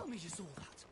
tell me you saw that.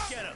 Get him!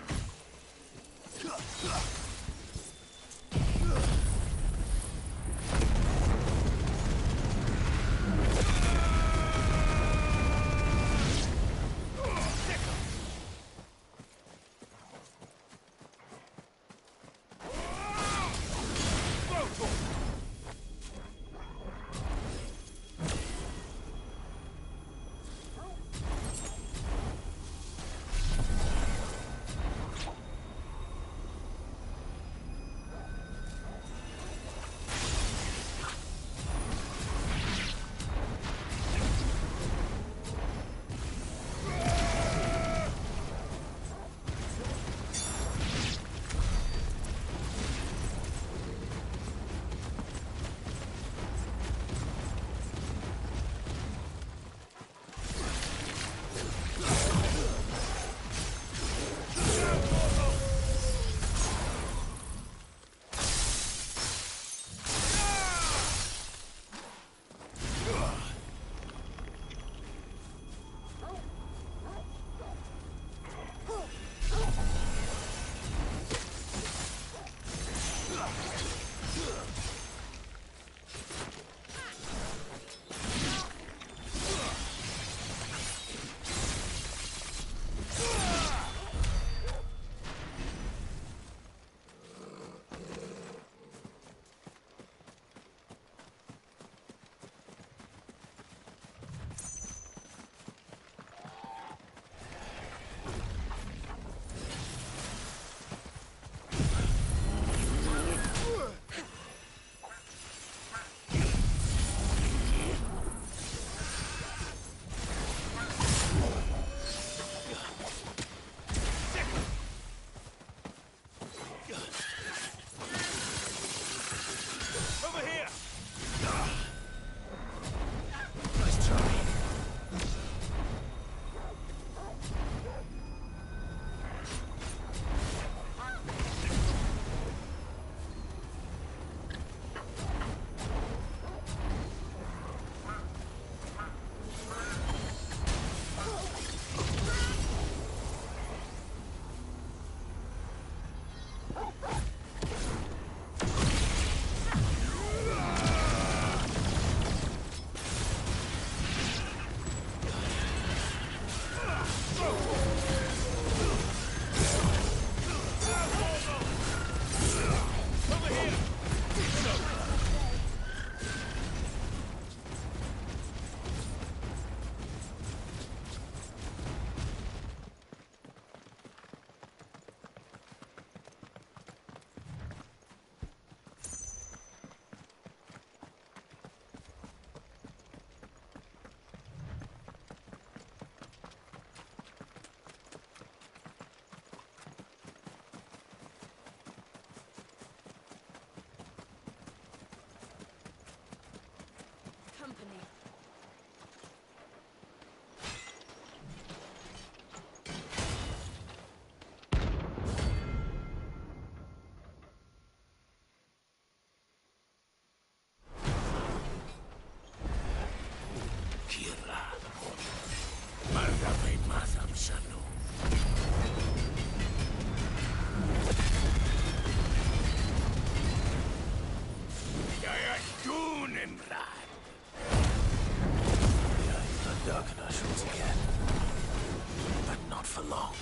The darkener shoots again. But not for long.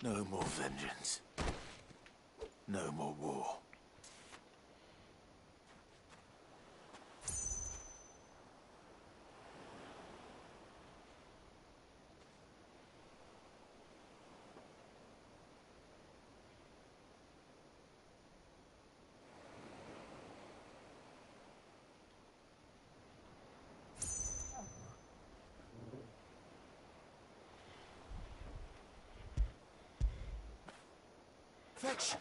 No more vengeance. No more war. Fetch!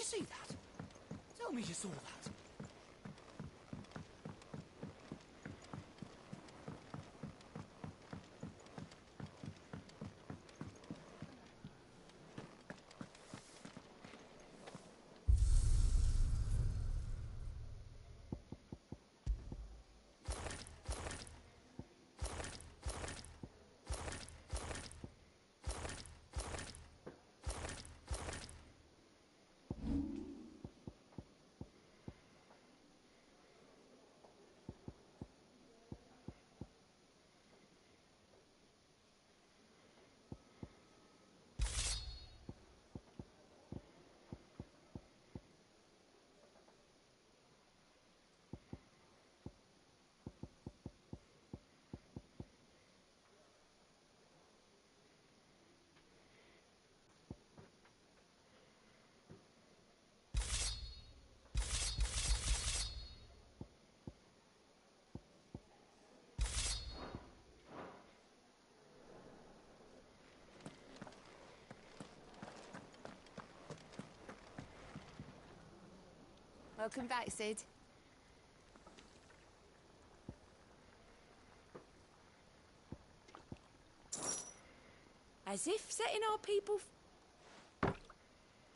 see that? Tell me you saw that. Welcome back, Sid. As if setting our people...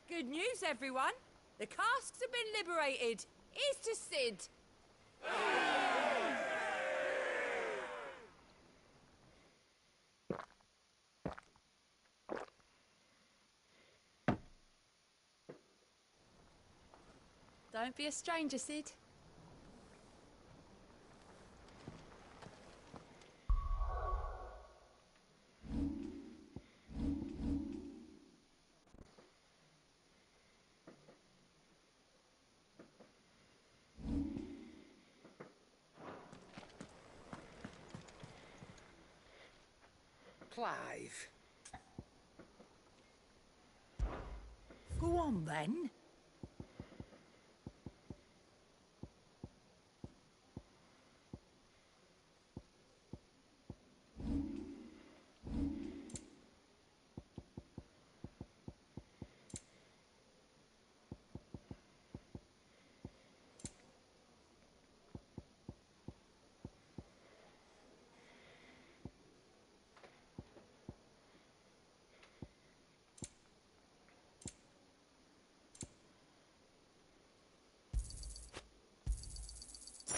Good news, everyone. The casks have been liberated. Here's to Sid. Don't be a stranger, Sid. Clive. Go on, then.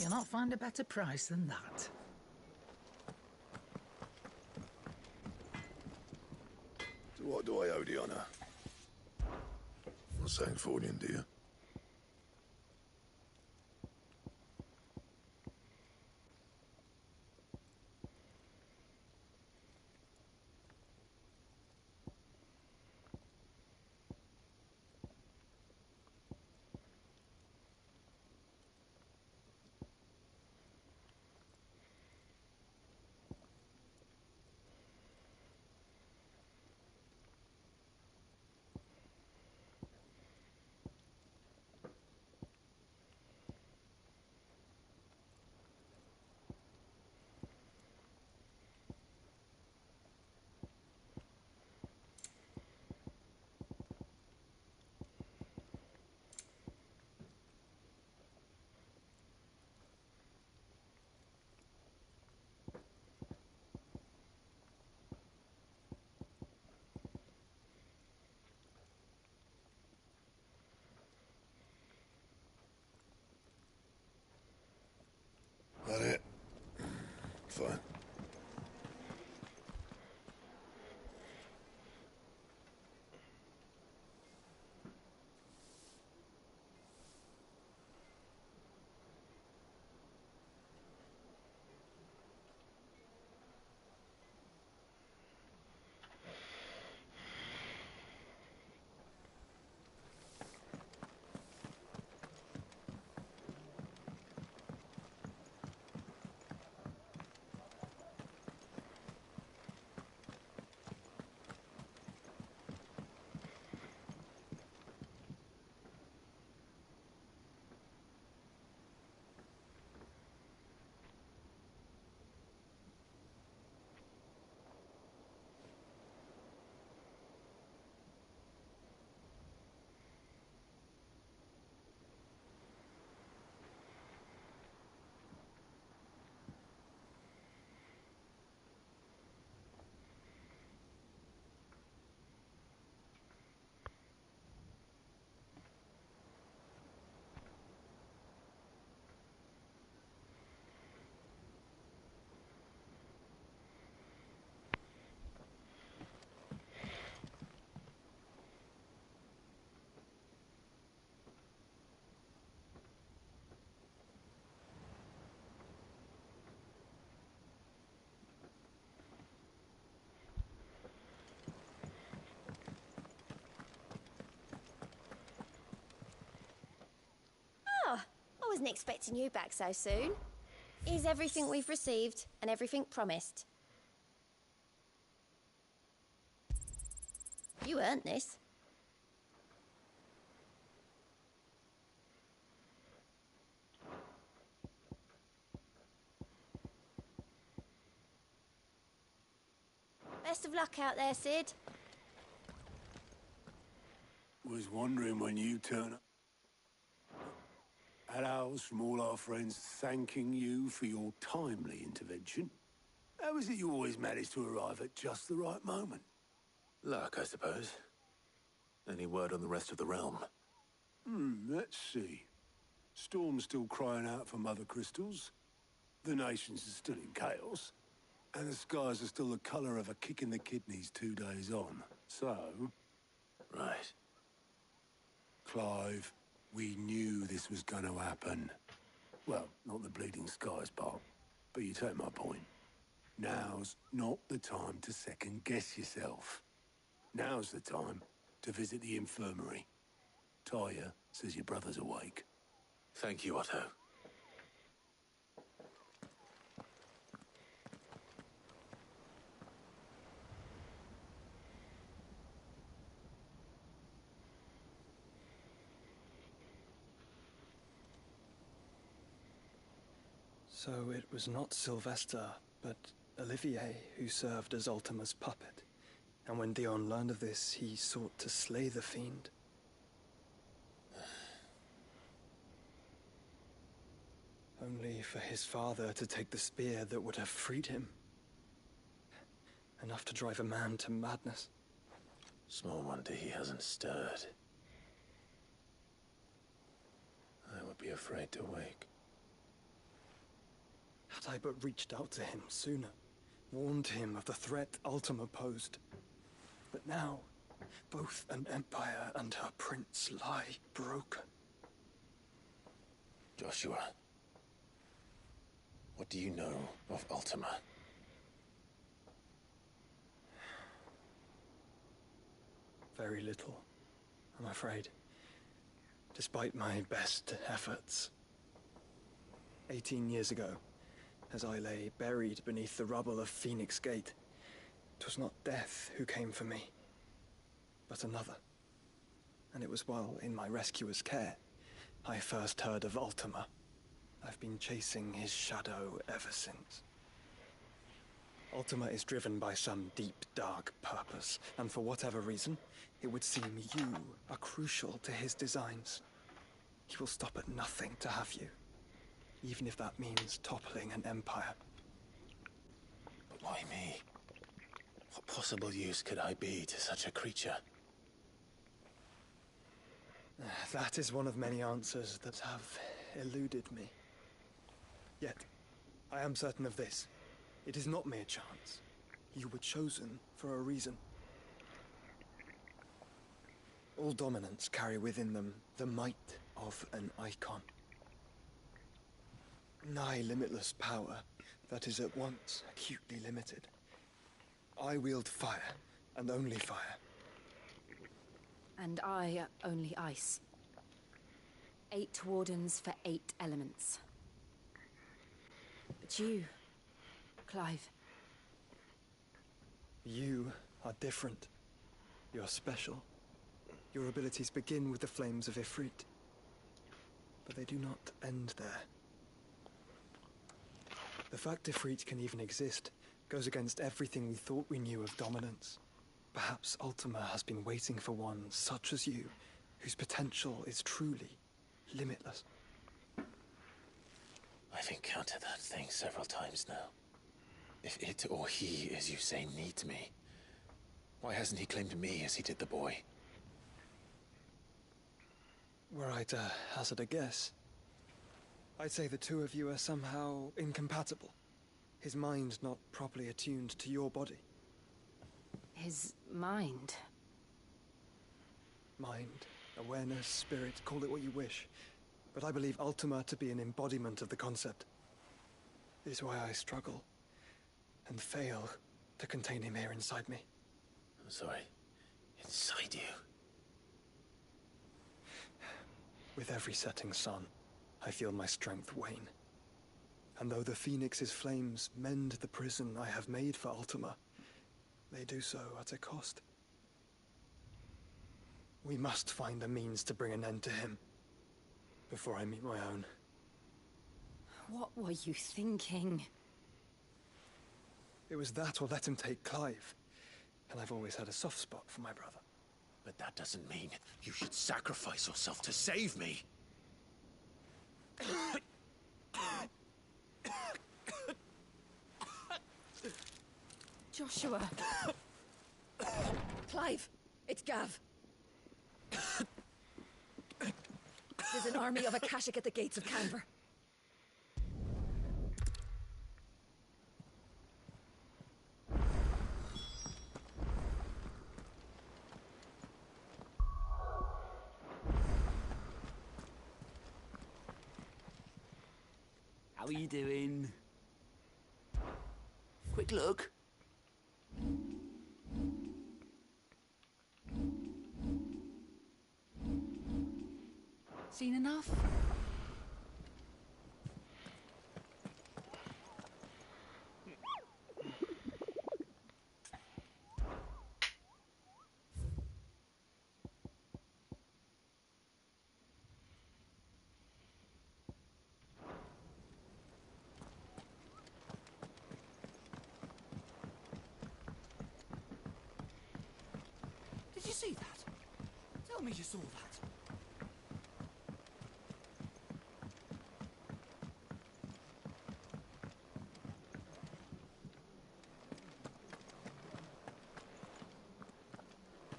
You'll not find a better price than that. So what do I owe the honour? Not saying Fornian, do you? That it? Fine. wasn't expecting you back so soon. Here's everything we've received and everything promised. You earned this. Best of luck out there, Sid. Was wondering when you turn up. Had ours from all our friends thanking you for your timely intervention. How is it you always manage to arrive at just the right moment? Luck, I suppose. Any word on the rest of the realm? Let's see. Storm's still crying out for mother crystals. The nations are still in chaos. And the skies are still the colour of a kick in the kidneys 2 days on. So... Right. Clive, we knew this was going to happen. Well, not the bleeding skies part, but you take my point. Now's not the time to second-guess yourself. Now's the time to visit the infirmary. Talia says your brother's awake. Thank you, Otto. So it was not Sylvester, but Olivier who served as Ultima's puppet. And when Dion learned of this, he sought to slay the fiend. Only for his father to take the spear that would have freed him. Enough to drive a man to madness. Small wonder he hasn't stirred. I would be afraid to wake. Had I but reached out to him sooner, warned him of the threat Ultima posed. But now, both an empire and her prince lie broken. Joshua, what do you know of Ultima? Very little, I'm afraid. Despite my best efforts. 18 years ago, as I lay buried beneath the rubble of Phoenix Gate, 'twas not death who came for me, but another. And it was while in my rescuer's care, I first heard of Ultima. I've been chasing his shadow ever since. Ultima is driven by some deep, dark purpose, and for whatever reason, it would seem you are crucial to his designs. He will stop at nothing to have you, even if that means toppling an empire. But why me? What possible use could I be to such a creature? That is one of many answers that have eluded me. Yet, I am certain of this. It is not mere chance. You were chosen for a reason. All dominants carry within them the might of an icon. Nigh limitless power that is at once acutely limited. I wield fire, and only fire. And I only ice. 8 wardens for 8 elements. But you, Clive. You are different. You're special. Your abilities begin with the flames of Ifrit. But they do not end there. The fact Ifrit can even exist goes against everything we thought we knew of dominance. Perhaps Ultima has been waiting for one such as you, whose potential is truly limitless. I've encountered that thing several times now. If it or he, as you say, needs me, why hasn't he claimed me as he did the boy? Were I to hazard a guess, I'd say the two of you are somehow incompatible. His mind not properly attuned to your body. His mind. Mind, awareness, spirit, call it what you wish. But I believe Ultima to be an embodiment of the concept. This is why I struggle and fail to contain him here inside me. I'm sorry. Inside you? With every setting sun, I feel my strength wane. And though the Phoenix's flames mend the prison I have made for Ultima, they do so at a cost. We must find a means to bring an end to him before I meet my own. What were you thinking? It was that or let him take Clive. And I've always had a soft spot for my brother. But that doesn't mean you should sacrifice yourself to save me. Joshua. Clive, it's Gav. There's an army of Akashic at the gates of Canver. How are you doing? Quick look. Seen enough? Did you see that? Tell me you saw that.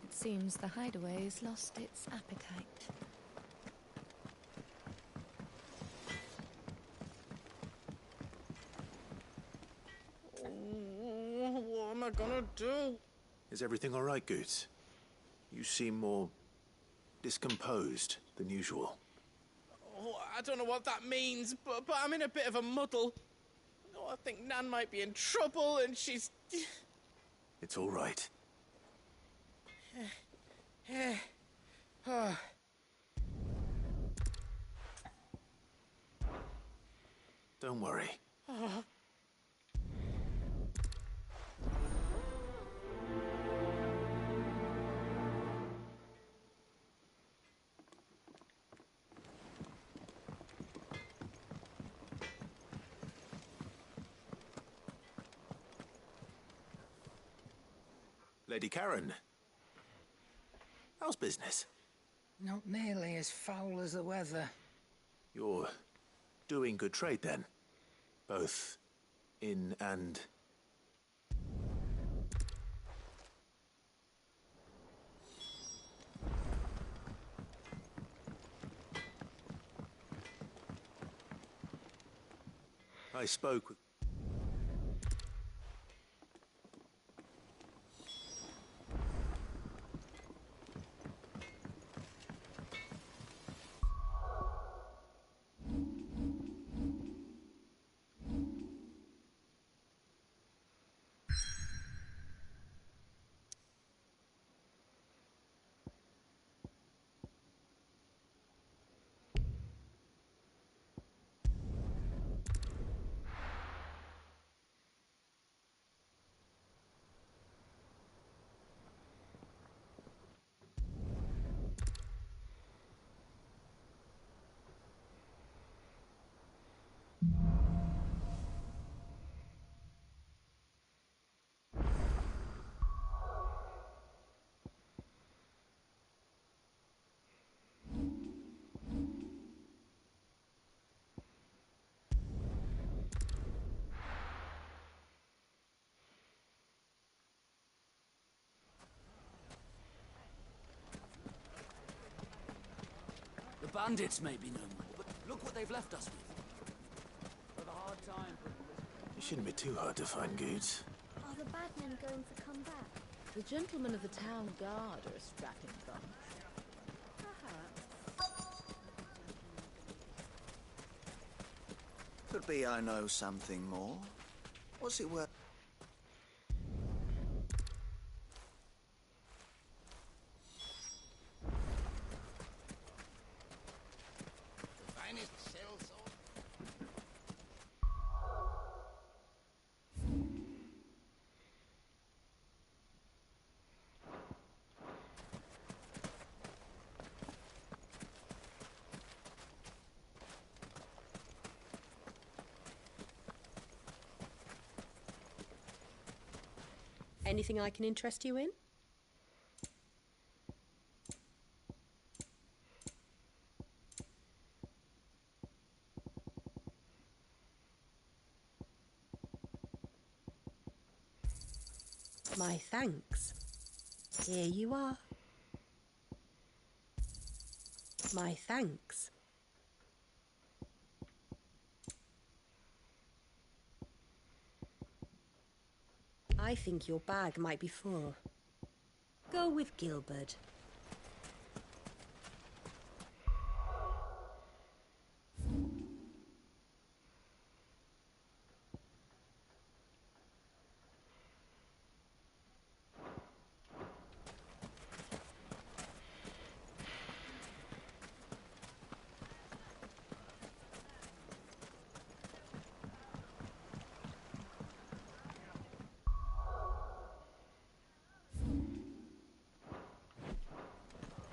It seems the hideaway's lost its appetite. What am I gonna do? Is everything all right, Goots? You seem more discomposed than usual. Oh, I don't know what that means, but I'm in a bit of a muddle. Oh, I think Nan might be in trouble, and she's... It's all right. Don't worry. Lady Karen, how's business? Not nearly as foul as the weather. You're doing good trade then? Both in and... I spoke with... The bandits may be no more, but look what they've left us with. With a hard time. It shouldn't be too hard to find Goots. Are the bad men going to come back? The gentlemen of the town guard are a strapping bunch. Perhaps. Could be I know something more. What's it worth? The finest silk Anything I can interest you in? My thanks. Here you are. My thanks. I think your bag might be full. Go with Gilbert.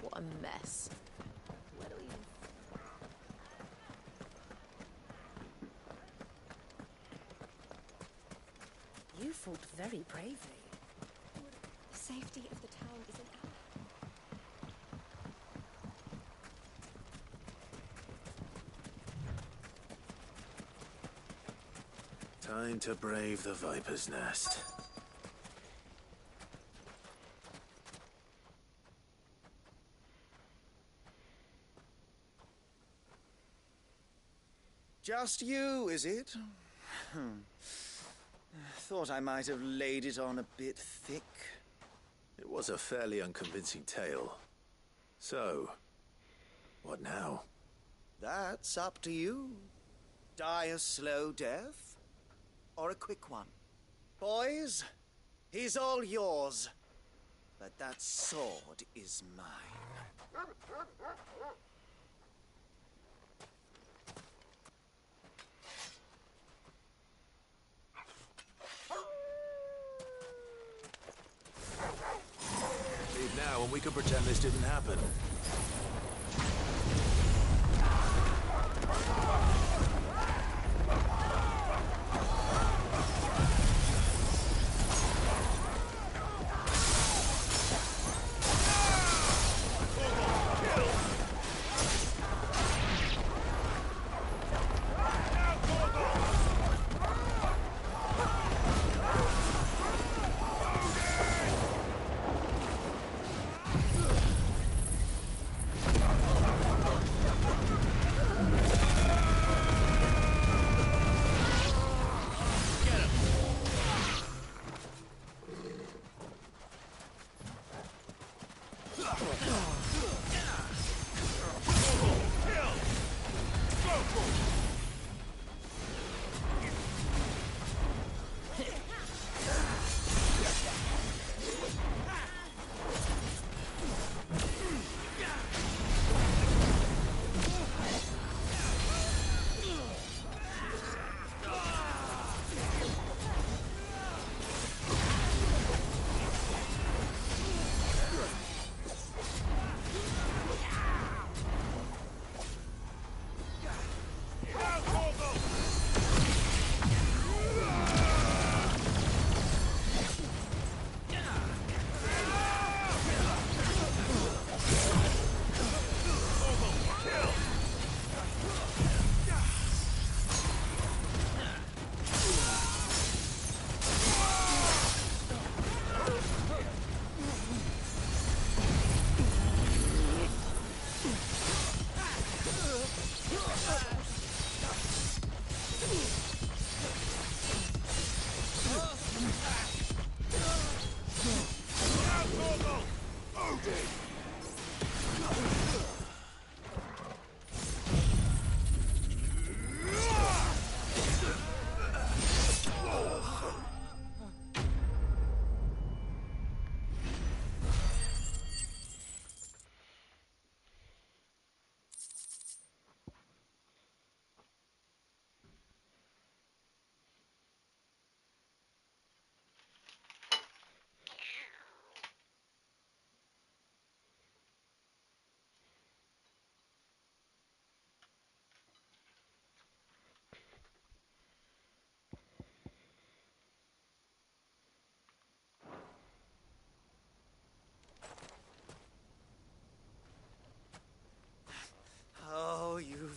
What a mess. Where do we even... You fought very bravely. The safety of the town is in our Time to brave the Viper's Nest. Just you, is it? Thought I might have laid it on a bit thick. It was a fairly unconvincing tale. So, what now? That's up to you. Die a slow death, or a quick one. Boys, he's all yours. But that sword is mine. Leave now and we can pretend this didn't happen.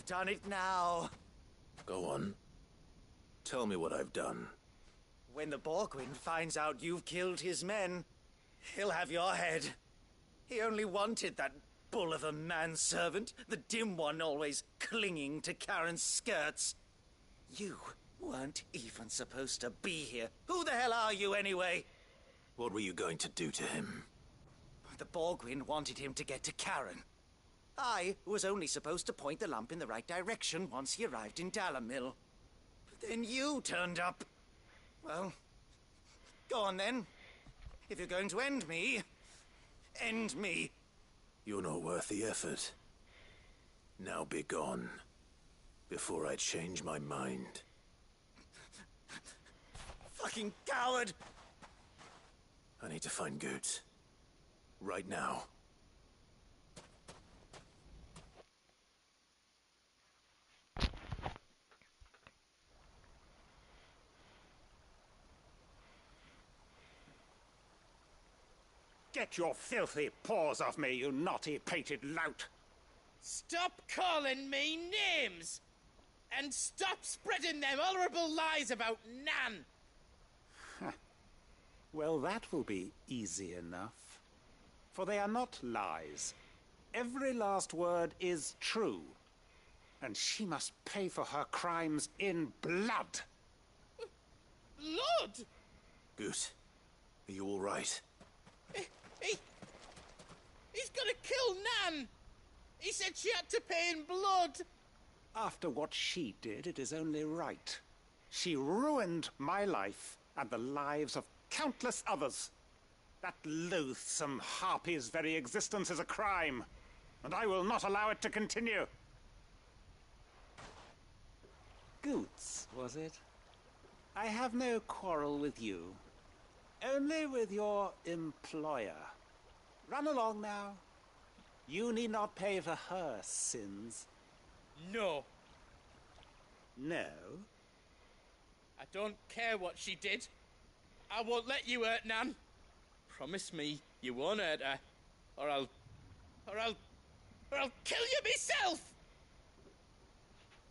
You've done it now. Go on. Tell me what I've done. When the Borgwyn finds out you've killed his men, he'll have your head. He only wanted that bull of a manservant, the dim one always clinging to Karen's skirts. You weren't even supposed to be here. Who the hell are you anyway? What were you going to do to him? The Borgwyn wanted him to get to Karen. I was only supposed to point the lamp in the right direction once he arrived in Dalamil. But then you turned up. Well, go on then. If you're going to end me, end me. You're not worth the effort. Now be gone, before I change my mind. Fucking coward! I need to find Goetz. Right now. Get your filthy paws off me, you naughty-pated lout! Stop calling me names! And stop spreading them horrible lies about Nan! Well, that will be easy enough. For they are not lies. Every last word is true. And she must pay for her crimes in blood. Blood? Goot, are you all right? He's gonna kill Nan! He said she had to pay in blood! After what she did, it is only right. She ruined my life and the lives of countless others. That loathsome harpy's very existence is a crime, and I will not allow it to continue. Goetz, was it? I have no quarrel with you. Only with your employer. Run along now. You need not pay for her sins. No. No? I don't care what she did. I won't let you hurt Nan. Promise me you won't hurt her, or I'll kill you myself!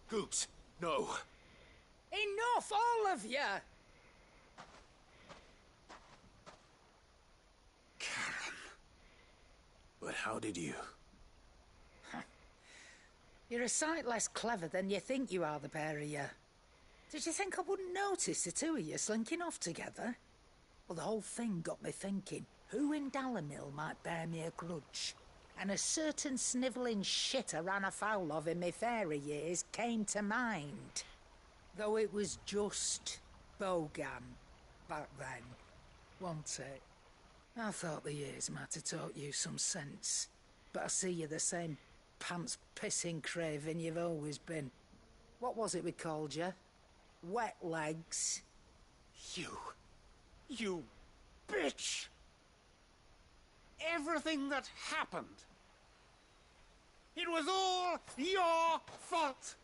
Goot, no. Enough, all of you! Karen. But how did you? You're a sight less clever than you think you are, the pair of you. Did you think I wouldn't notice the two of you slinking off together? Well, the whole thing got me thinking, who in Dalamil might bear me a grudge? And a certain snivelling shit I ran afoul of in my fairy years came to mind. Though it was just Bogan back then, wasn't it? I thought the years might have taught you some sense, but I see you're the same pants-pissing craven you've always been. What was it we called you? Wet legs? You bitch! Everything that happened, it was all your fault!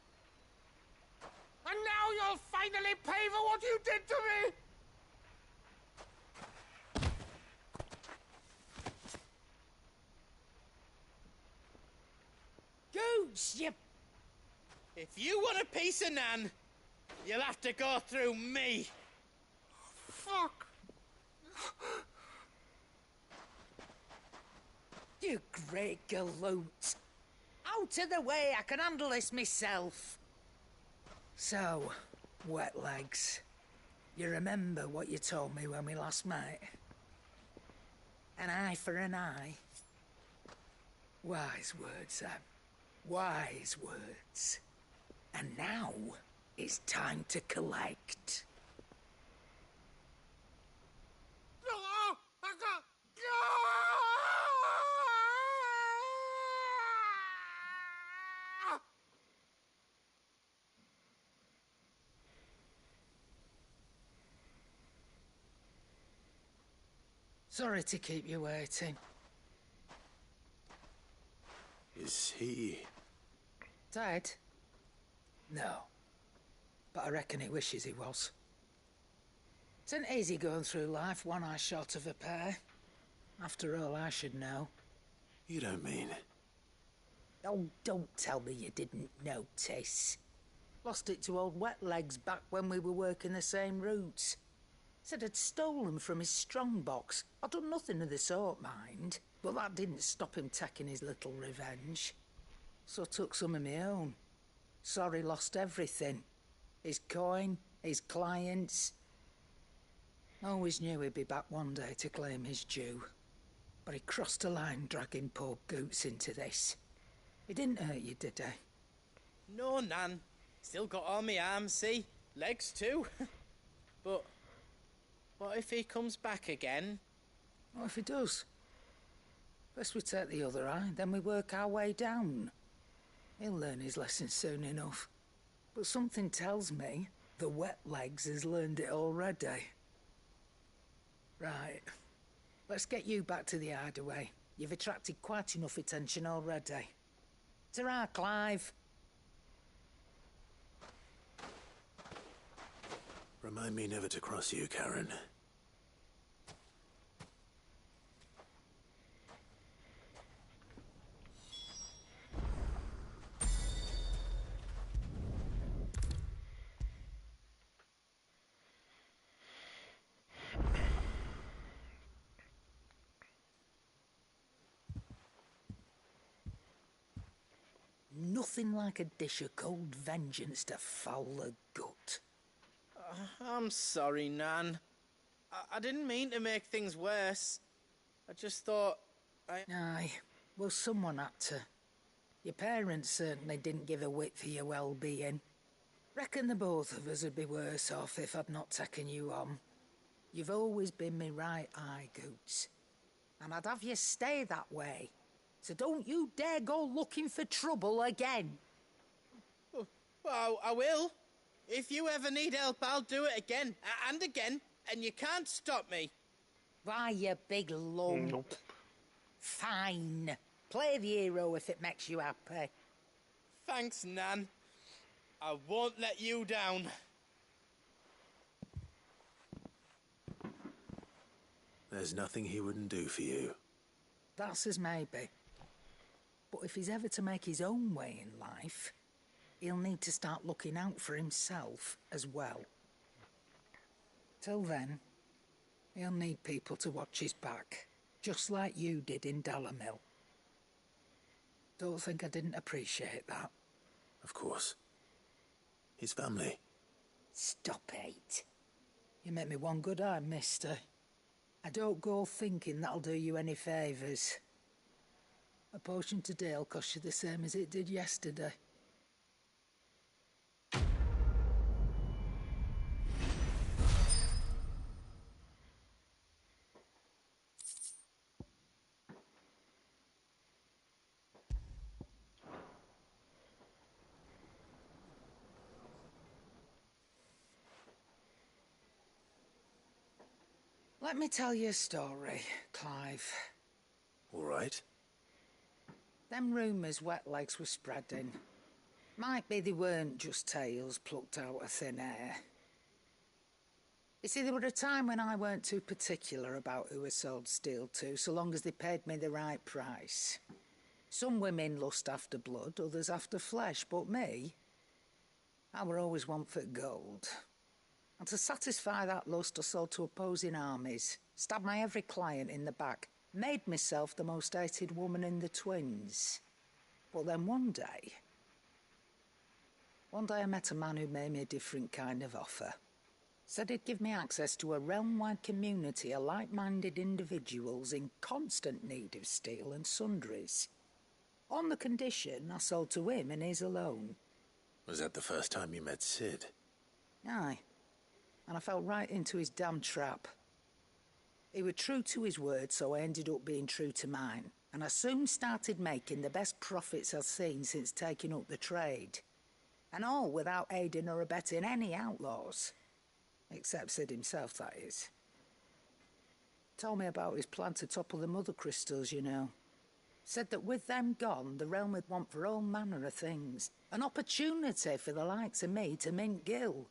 And now you'll finally pay for what you did to me! Goose, you... If you want a piece of Nan, you'll have to go through me. Fuck! You great galoot. Out of the way, I can handle this myself. So, wet legs, you remember what you told me when we last met? An eye for an eye. Wise words, Sam. Wise words. And now, it's time to collect. Sorry to keep you waiting. Is he... Dead? No. But I reckon he wishes he was. It isn't easy going through life one eye short of a pair. After all, I should know. You don't mean... Oh, don't tell me you didn't notice. Lost it to old Wet Legs back when we were working the same routes. Said I'd stolen from his strongbox. I'd done nothing of the sort, mind, but that didn't stop him taking his little revenge. So I took some of my own. Sorry, lost everything. His coin, his clients. Always knew he'd be back one day to claim his due. But he crossed a line dragging poor Goots into this. He didn't hurt you, did he? No, Nan. Still got all my arms, see? Legs too. But what if he comes back again? What if he does? First we take the other eye, then we work our way down. He'll learn his lesson soon enough. But something tells me the Wet Legs has learned it already. Right. Let's get you back to the hideaway. You've attracted quite enough attention already. Ta-ra, Clive. Remind me never to cross you, Karen. Nothing like a dish of cold vengeance to foul the gut. I'm sorry, Nan. I didn't mean to make things worse. I just thought Aye, well, someone had to. Your parents certainly didn't give a whit for your well-being. Reckon the both of us would be worse off if I'd not taken you on. You've always been me right eye, Goots. And I'd have you stay that way. So don't you dare go looking for trouble again. Well, I will. If you ever need help, I'll do it again and again, and you can't stop me. Why, you big lump. Nope. Fine. Play the hero if it makes you happy. Thanks, Nan. I won't let you down. There's nothing he wouldn't do for you. That's as maybe. But if he's ever to make his own way in life, he'll need to start looking out for himself as well. Till then, he'll need people to watch his back, just like you did in Dalamil. Don't think I didn't appreciate that. Of course. His family. Stop it. You make me one good eye, mister. I don't go thinking that'll do you any favours. A potion today'll cost you the same as it did yesterday. Let me tell you a story, Clive. All right. Them rumours Wet Legs were spreading. Might be they weren't just tales plucked out of thin air. You see, there were a time when I weren't too particular about who I sold steel to, so long as they paid me the right price. Some women lust after blood, others after flesh, but me, I were always one for gold. And to satisfy that lust, I sold to opposing armies, stabbed my every client in the back, made myself the most hated woman in the twins. But then one day I met a man who made me a different kind of offer. Said he'd give me access to a realm-wide community of like-minded individuals in constant need of steel and sundries. On the condition I sold to him and his alone. Was that the first time you met Sid? Aye. And I fell right into his damn trap. He was true to his word, so I ended up being true to mine. And I soon started making the best profits I've seen since taking up the trade. And all without aiding or abetting any outlaws. Except Sid himself, that is. Told me about his plan to topple the mother crystals, you know. Said that with them gone, the realm would want for all manner of things. An opportunity for the likes of me to mint gil.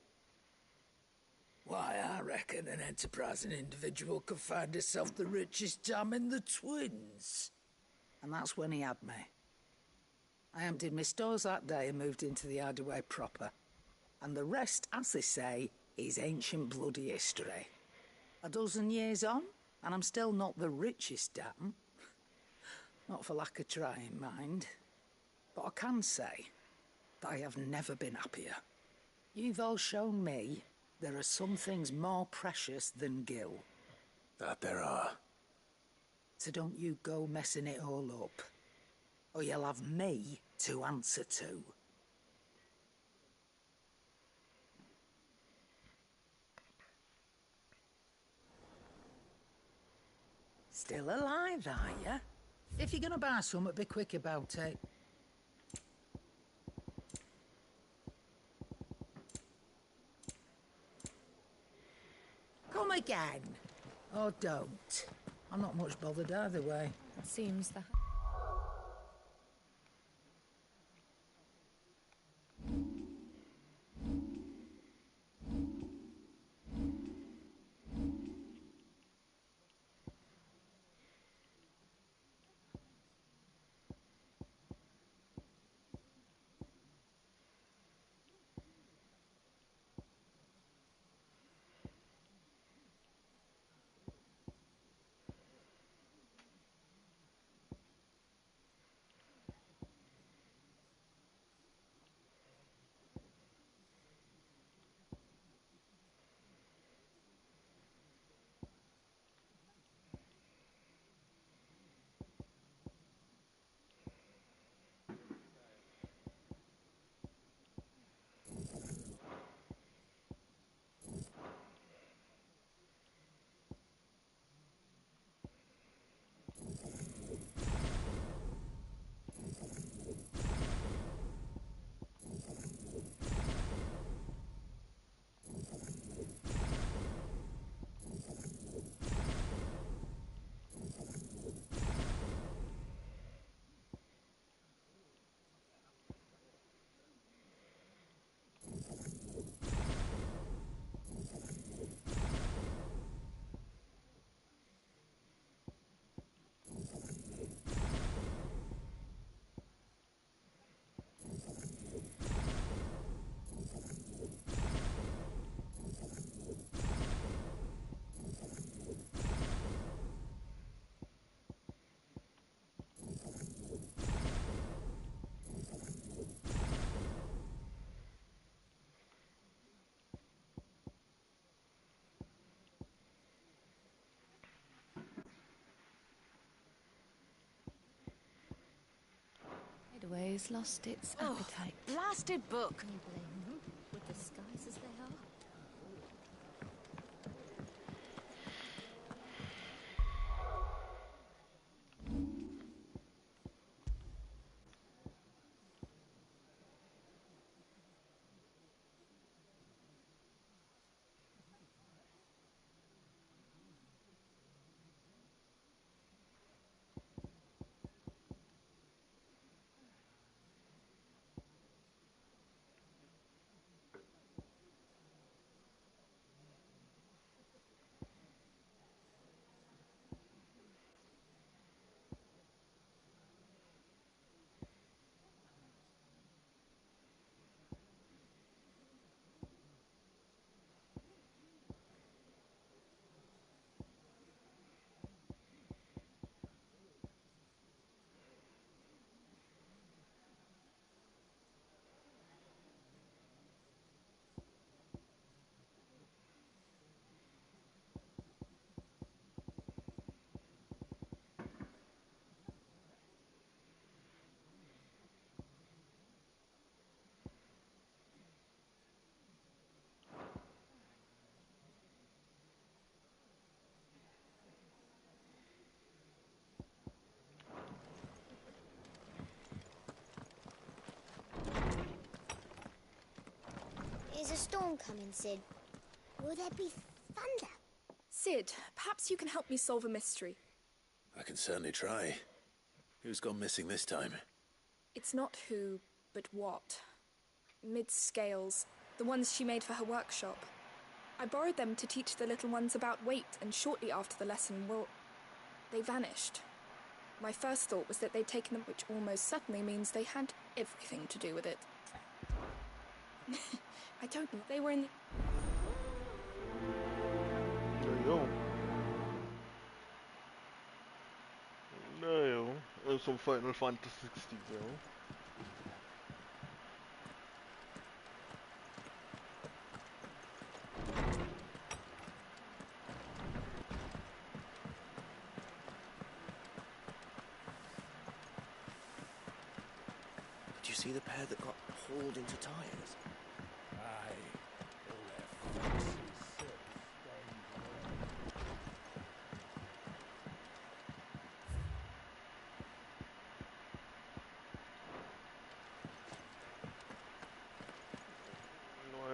Why, I reckon an enterprising individual could find himself the richest dam in the twins. And that's when he had me. I emptied my stores that day and moved into the Hardaway proper. And the rest, as they say, is ancient bloody history. A dozen years on, and I'm still not the richest dam. Not for lack of trying, mind. But I can say that I have never been happier. You've all shown me there are some things more precious than Gil. That there are. So don't you go messing it all up, or you'll have me to answer to. Still alive, are you? If you're gonna buy something, be quick about it. Come again. Or don't. I'm not much bothered either way. It seems that... Hideaway's lost its appetite. Blasted book. Can you blame them? With the skies as they are? Is a storm coming, Sid? Will there be thunder? Sid, perhaps you can help me solve a mystery. I can certainly try. Who's gone missing this time? It's not who, but what. Mid's scales, the ones she made for her workshop. I borrowed them to teach the little ones about weight, and shortly after the lesson, well, they vanished. My first thought was that they'd taken them, which almost certainly means they had everything to do with it. I don't know. They were in the... Eu? Não, eu sou Final Fantasy XVI. Did you see the pair that got hauled into tyres? Aye.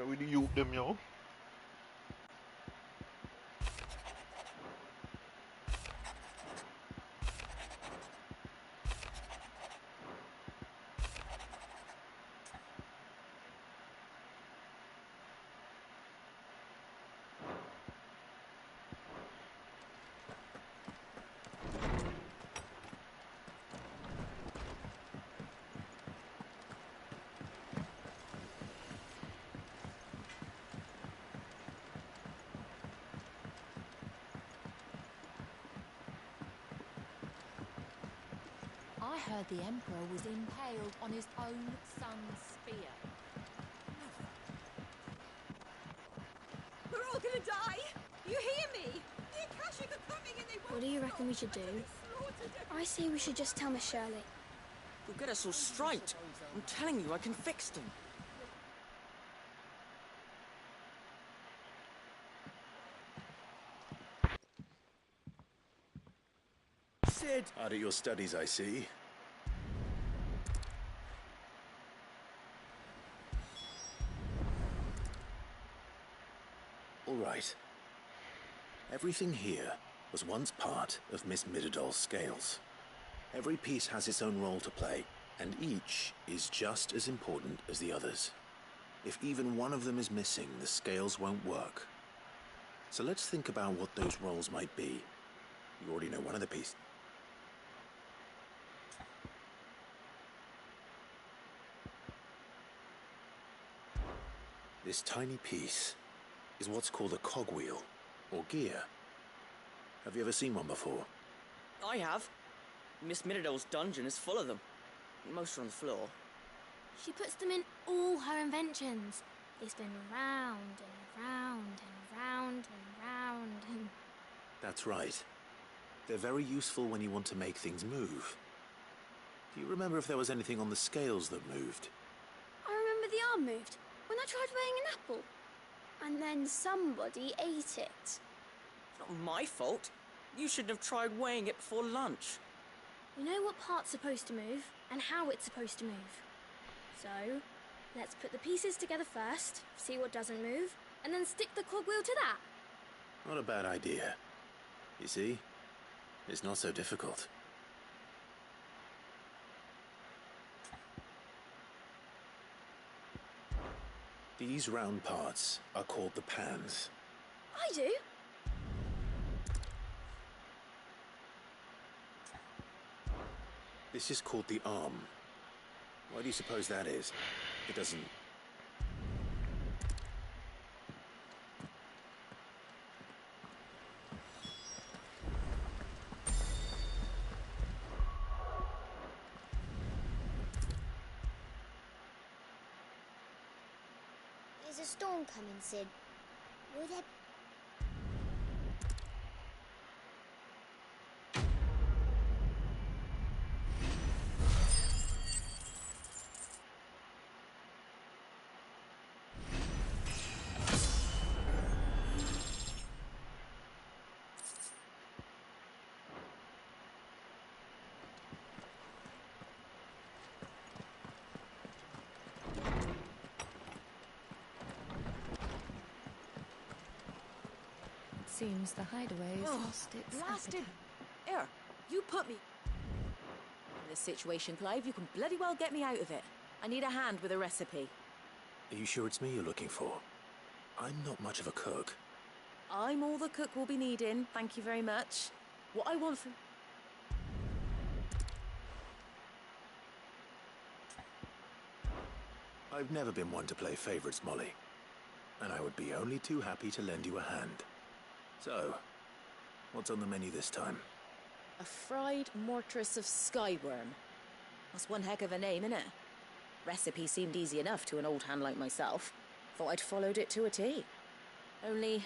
We need you them, yo. I heard the Emperor was impaled on his own son's spear. We're all gonna die! You hear me? The Akashic are coming and they won't. What do you reckon we should do? I say we should just tell Miss Shirley. You'll get us all straight. I'm telling you, I can fix them. Sid! Out at your studies, I see. All right. Everything here was once part of Miss Midadol's scales. Every piece has its own role to play, and each is just as important as the others. If even one of them is missing, the scales won't work. So let's think about what those roles might be. You already know one of the pieces. This tiny piece is what's called a cogwheel, or gear. Have you ever seen one before? I have. Miss Midadol's dungeon is full of them. Most are on the floor. She puts them in all her inventions. They spin round and round and round and round and... That's right. They're very useful when you want to make things move. Do you remember if there was anything on the scales that moved? I remember the arm moved when I tried weighing an apple. And then somebody ate it. It's not my fault. You shouldn't have tried weighing it before lunch. You know what part's supposed to move and how it's supposed to move. So, let's put the pieces together first, see what doesn't move, and then stick the cogwheel to that. Not a bad idea. You see? It's not so difficult. These round parts are called the pans. I do. This is called the arm. Why do you suppose that is? It doesn't... There's a storm coming, Sid. Will there... Seems the hideaway has lost its Blasted! appetite. Here, you put me in this situation, Clive. You can bloody well get me out of it. I need a hand with a recipe. Are you sure it's me you're looking for? I'm not much of a cook. I'm all the cook will be needing, thank you very much. What I want from... I've never been one to play favorites, Molly. And I would be only too happy to lend you a hand. So, what's on the menu this time? A fried mortress of skyworm. That's one heck of a name, innit? Recipe seemed easy enough to an old hand like myself. Thought I'd followed it to a T. Only,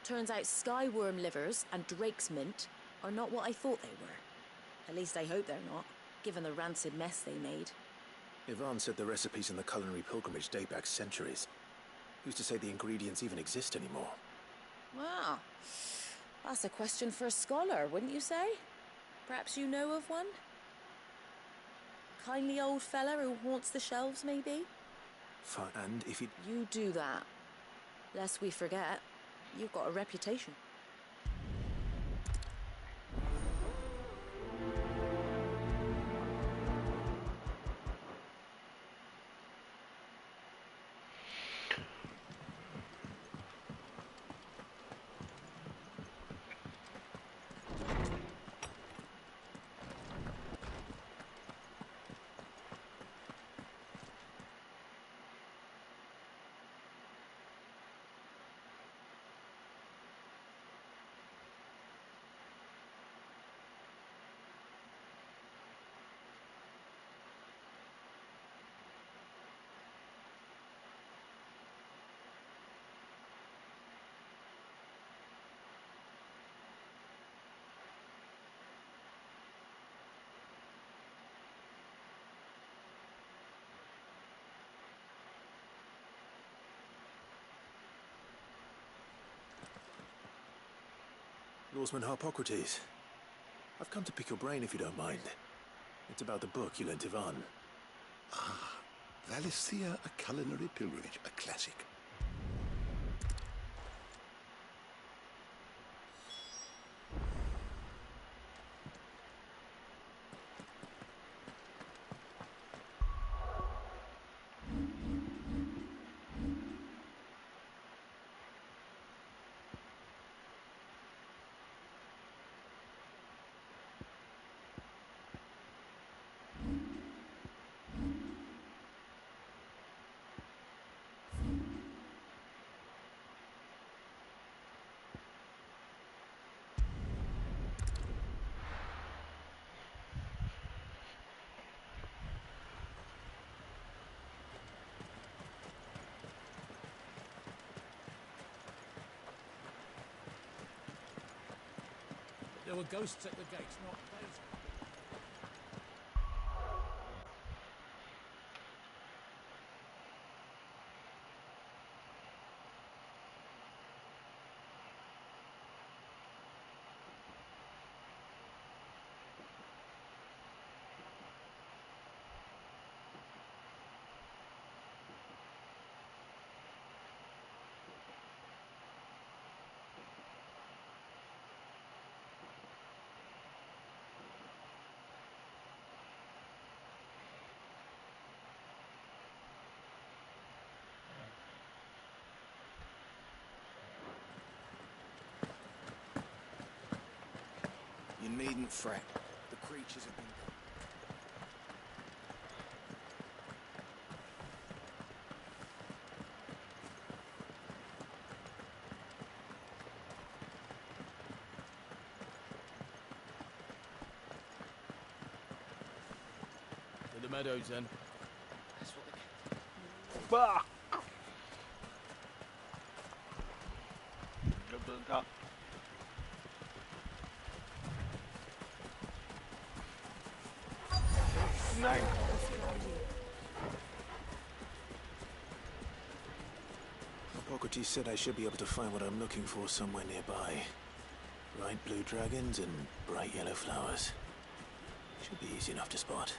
turns out skyworm livers and drake's mint are not what I thought they were. At least I hope they're not, given the rancid mess they made. Yvonne said the recipes in the culinary pilgrimage date back centuries. Who's to say the ingredients even exist anymore? Wow. That's a question for a scholar, wouldn't you say? Perhaps you know of one? Kindly old fella who haunts the shelves, maybe? And if You do that. Lest we forget, you've got a reputation. Lawsman Harpocrates. I've come to pick your brain if you don't mind. It's about the book you lent Yvonne. Ah, Valencia, a culinary pilgrimage, a classic. There were ghosts at the gates, not days. You needn't fret. The creatures have been... To the meadows, then. That's what they... Bah! Up. Nice. Harpocrates said I should be able to find what I'm looking for somewhere nearby. Bright blue dragons and bright yellow flowers. Should be easy enough to spot.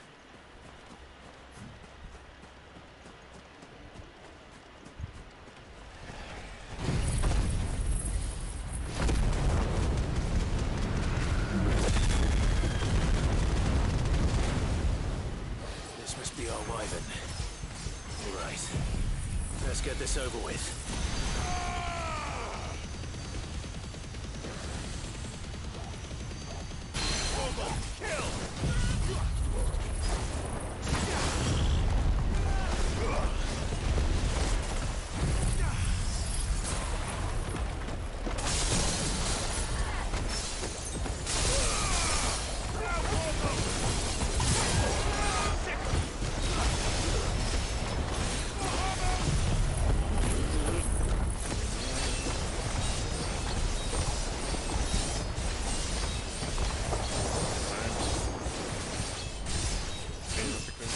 This must be our wyvern. All right. Let's get this over with.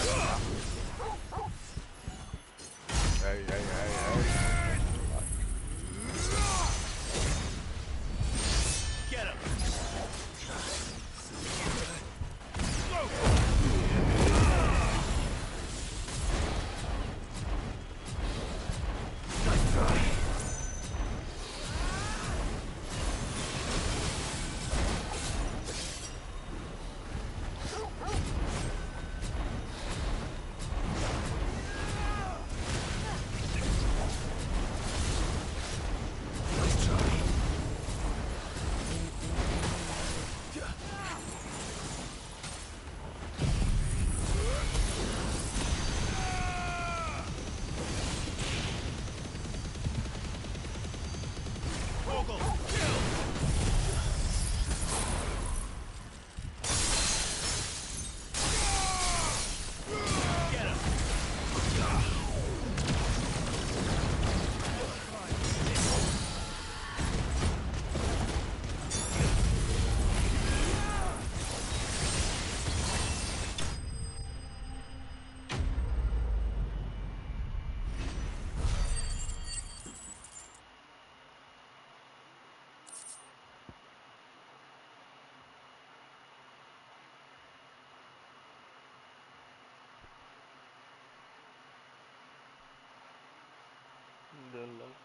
Hey, hey, hey, hey. Get him! Nice try. The love.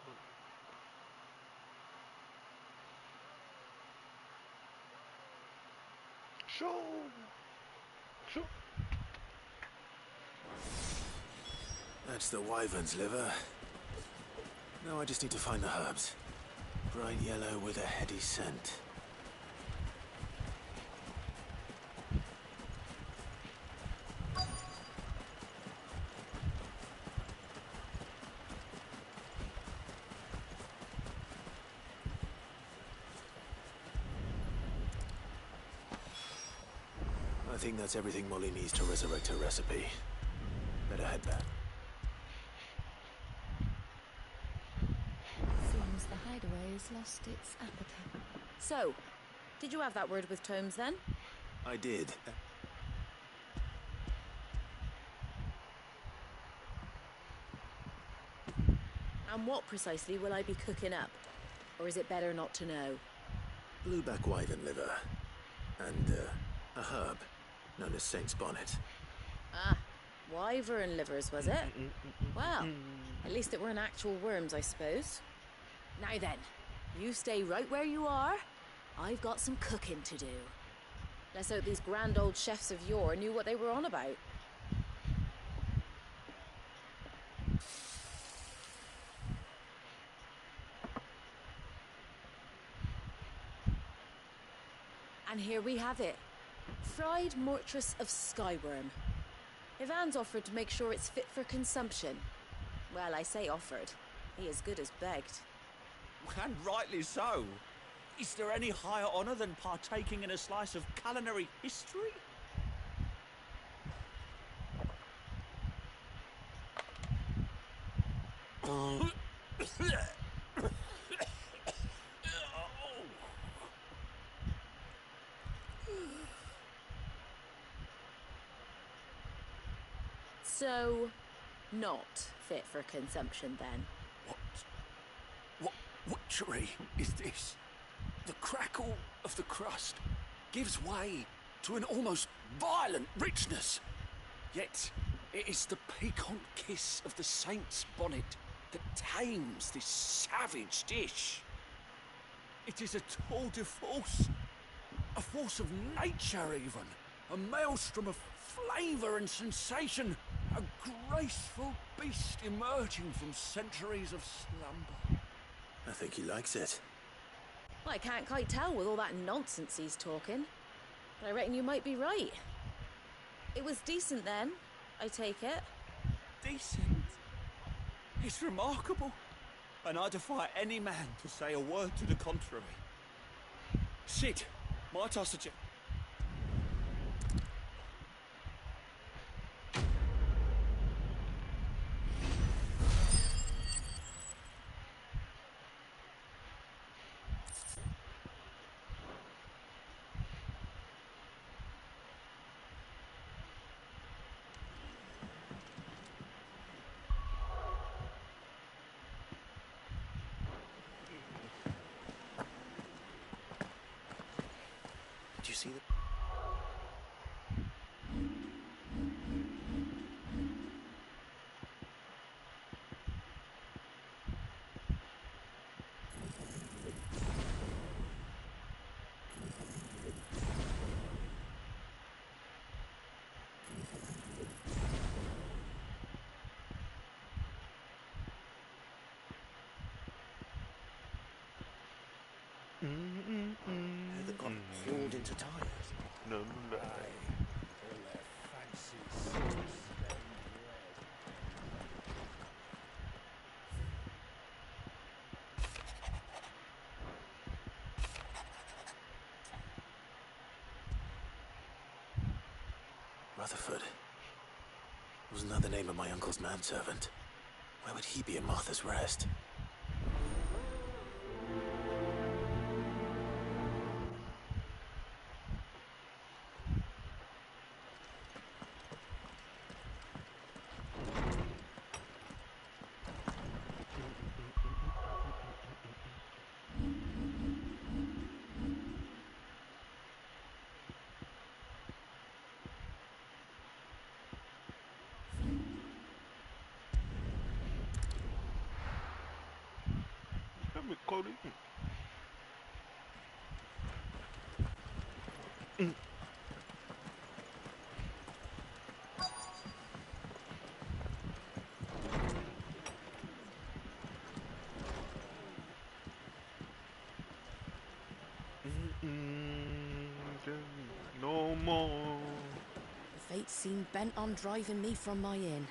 Show. That's the wyvern's liver. Now I just need to find the herbs. Bright yellow with a heady scent. I think that's everything Molly needs to resurrect her recipe. Better head back. Seems the hideaway's lost its appetite. So, did you have that word with Tomes then? I did. And what precisely will I be cooking up? Or is it better not to know? Blueback wyvern liver. And, a herb known as Saint's Bonnet. Ah, wyvern livers, was it? Well, at least it weren't actual worms, I suppose. Now then, you stay right where you are. I've got some cooking to do. Let's hope these grand old chefs of yore knew what they were on about. And here we have it. Fried mortress of skyworm. Ivan's offered to make sure it's fit for consumption. Well, I say offered. He as good as begged. And rightly so. Is there any higher honour than partaking in a slice of culinary history? So, not fit for consumption then? What witchery is this? The crackle of the crust gives way to an almost violent richness. Yet it is the piquant kiss of the saint's bonnet that tames this savage dish. It is a tour de force, a force of nature even, a maelstrom of flavour and sensation, a graceful beast emerging from centuries of slumber. I think he likes it. Well, I can't quite tell with all that nonsense he's talking. But I reckon you might be right. It was decent then, I take it. Decent? It's remarkable. And I defy any man to say a word to the contrary. Sit, might I suggest... see the... that got hauled into tires. No, no. All their fancy silks stained red. Rutherford was another name of my uncle's manservant. Where would he be in Martha's Rest? Let me call it. No more. The fates seem bent on driving me from my inn.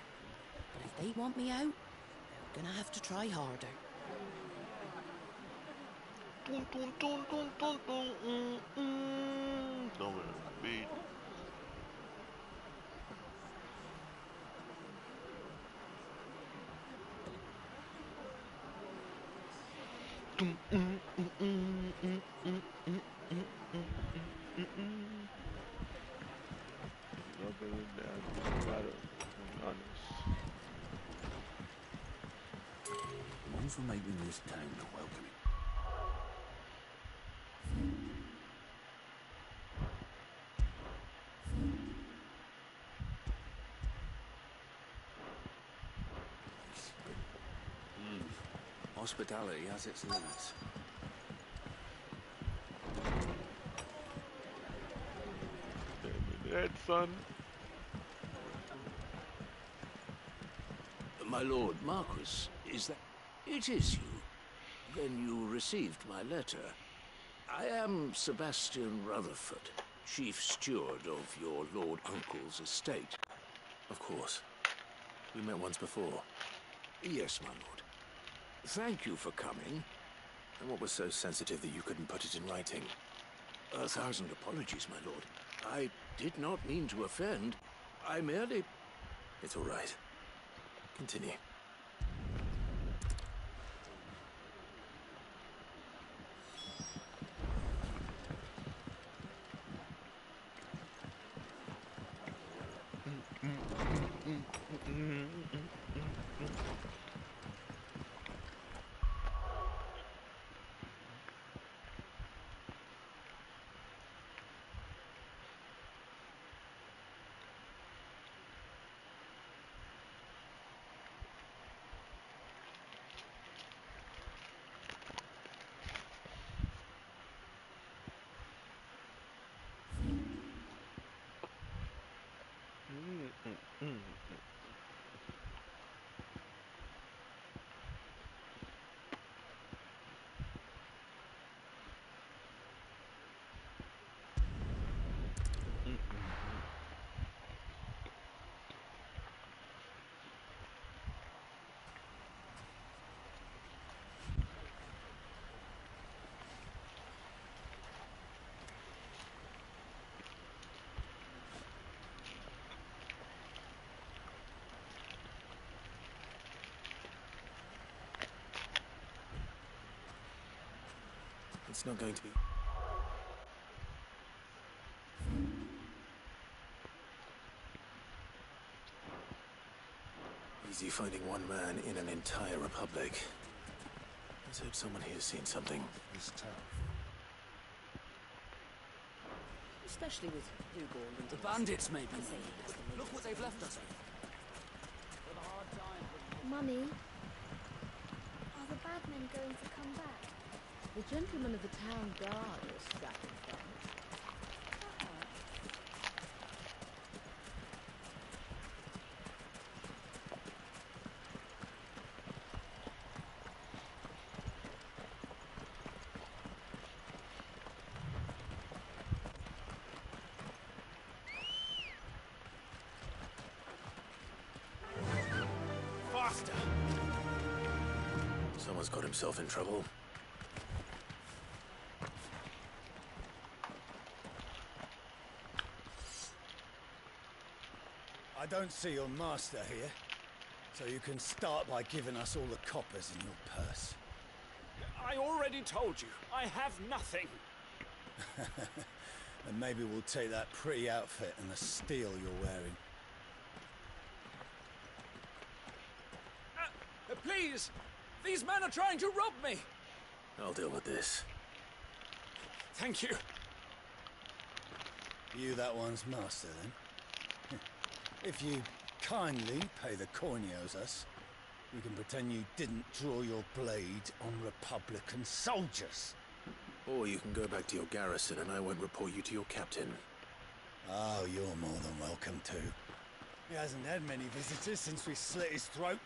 But if they want me out, they're gonna have to try harder. Dun, dun, dun, dun, dun, dun, Don't let it beat. One for making this town a welcoming. Hospitality has its limits. Dead son. My lord Marquis, is that... It is you. Then you received my letter. I am Sebastian Rutherford, chief steward of your lord uncle's estate. Of course. We met once before. Yes, my lord. Thank you for coming. And what was so sensitive that you couldn't put it in writing? 1,000 apologies, my lord. I did not mean to offend. I merely... It's all right. Continue. It's not going to be easy finding one man in an entire republic. Let's hope someone here's seen something. It's tough. especially with Dougal and The bandits, maybe. I say he has the Look what they've left us with. Mummy, are the bad men going to come back? The gentlemen of the town guard are strapping from. Faster! Someone's got himself in trouble. I don't see your master here, so you can start by giving us all the coppers in your purse. I already told you, I have nothing. And maybe we'll take that pretty outfit and the steel you're wearing. Please! These men are trying to rob me! I'll deal with this. Thank you. You that one's master, then? If you kindly pay the coin he owes us, we can pretend you didn't draw your blade on Republican soldiers. Or you can go back to your garrison and I won't report you to your captain. Oh, you're more than welcome to. He hasn't had many visitors since we slit his throat.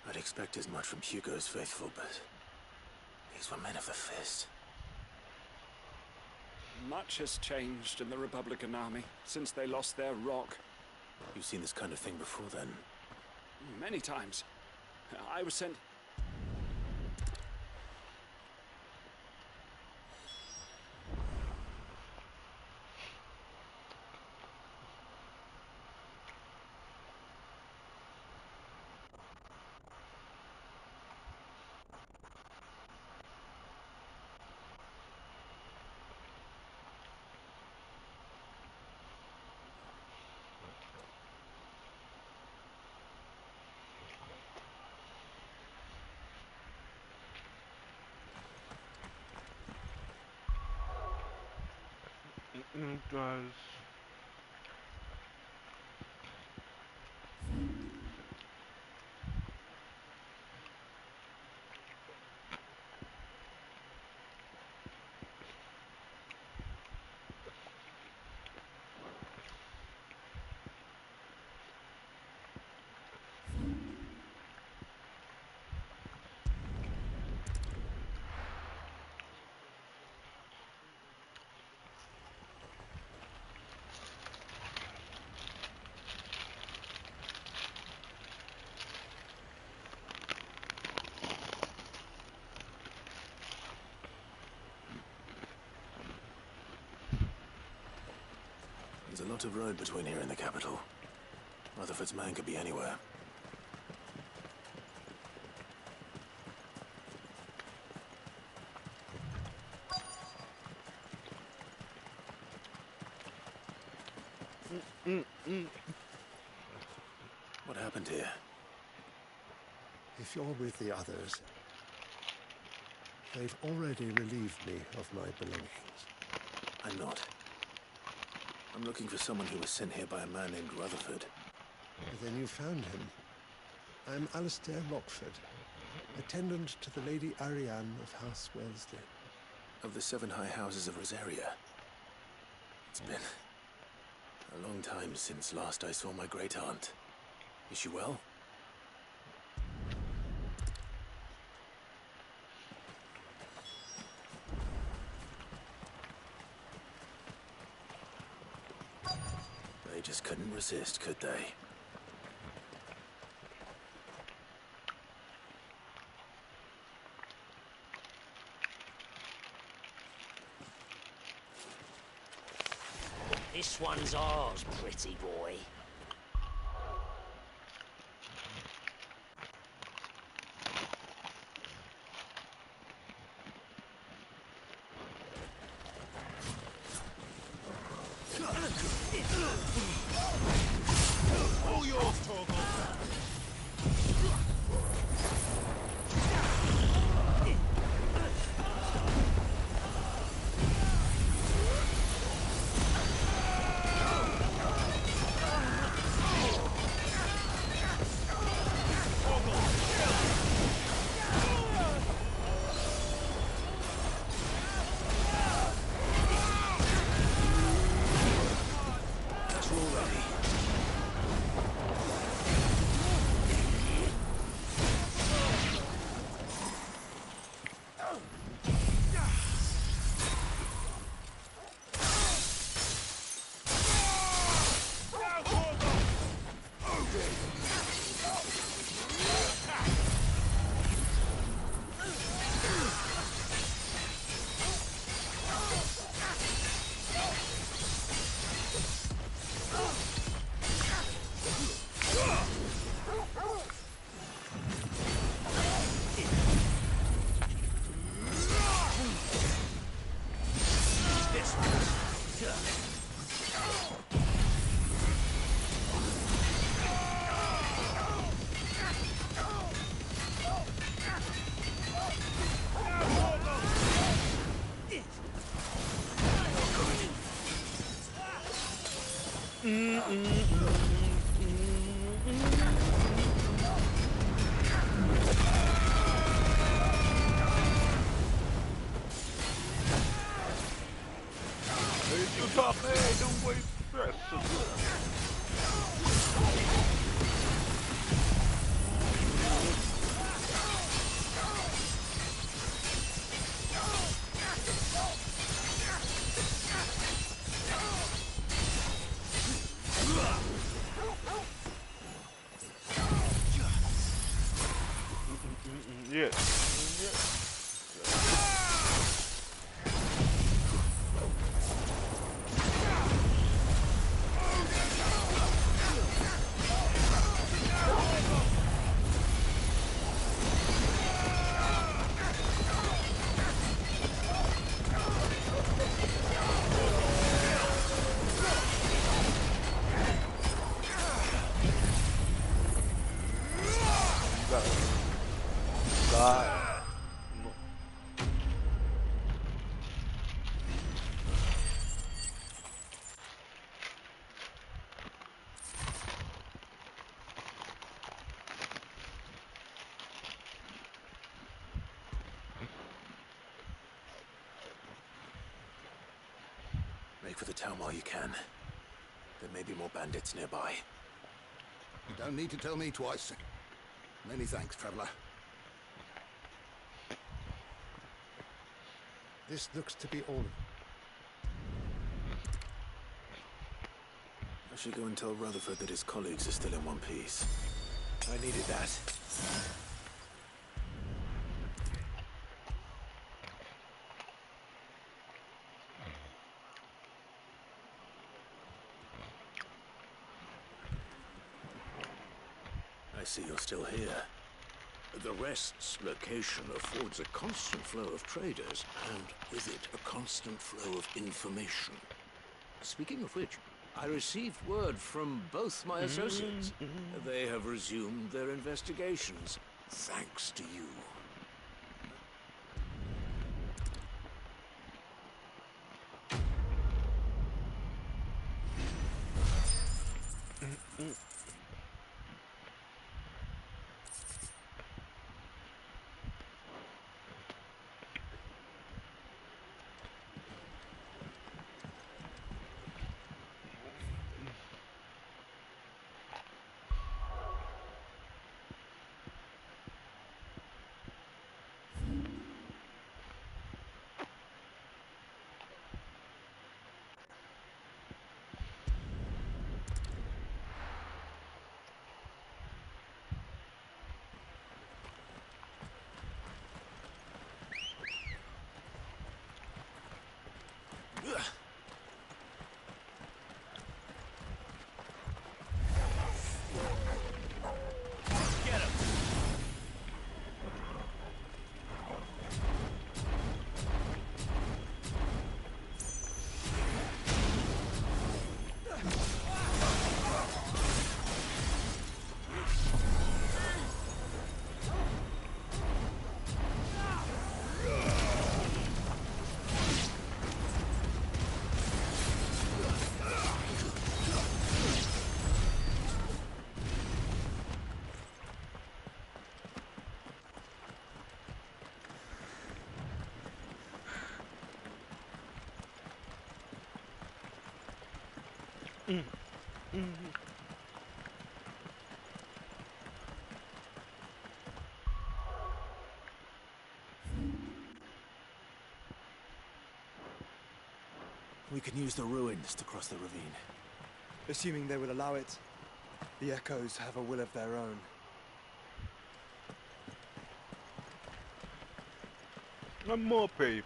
I'd expect as much from Hugo's faithful, but these were men of the fist. Much has changed in the Republican army since they lost their rock. You've seen this kind of thing before, then? Many times. I was sent... It does. There's a lot of road between here and the capital. Rutherford's man could be anywhere. What happened here? If you're with the others, they've already relieved me of my belongings. I'm not. I'm looking for someone who was sent here by a man named Rutherford. Then you found him. I'm Alistair Rockford, attendant to the Lady Ariane of House Wellesley. Of the 7 high houses of Rosaria. It's been a long time since last I saw my great-aunt. Is she well? They just couldn't resist, could they? This one's ours, pretty boy. All yours, Torgal. Yeah. Make for the town while you can. There may be more bandits nearby. You don't need to tell me twice. Many thanks, traveler. This looks to be all. I should go and tell Rutherford that his colleagues are still in one piece. I needed that. I see you're still here. The Rest's location affords a constant flow of traders, and with it, a constant flow of information. Speaking of which, I received word from both my associates. They have resumed their investigations, thanks to you. We can use the ruins to cross the ravine. Assuming they will allow it. The echoes have a will of their own. And more people.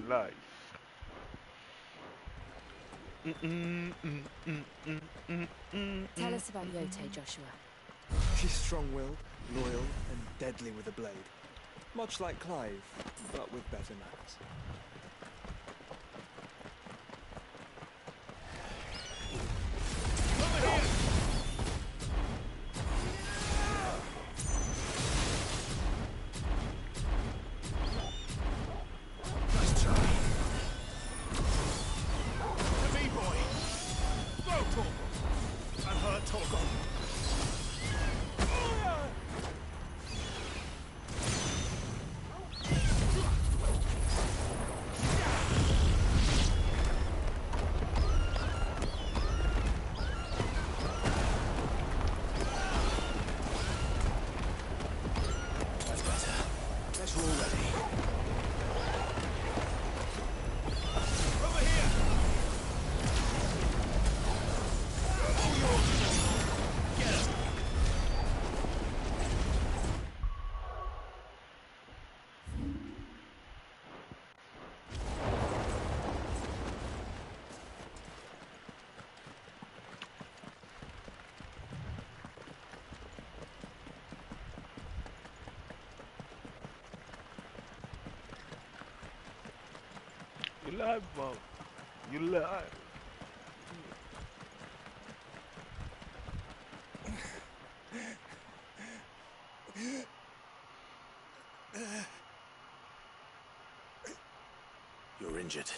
Life. Tell us about Yote, Joshua. She's strong-willed, loyal and deadly with a blade. Much like Clive, but with better manners. Nice try. To me, boy. Go, Torgal. I'm hurt, Torgal. That's better. Guess we're all ready. Over here! All yours! Get him! You lied, Mom. You lied. You're injured.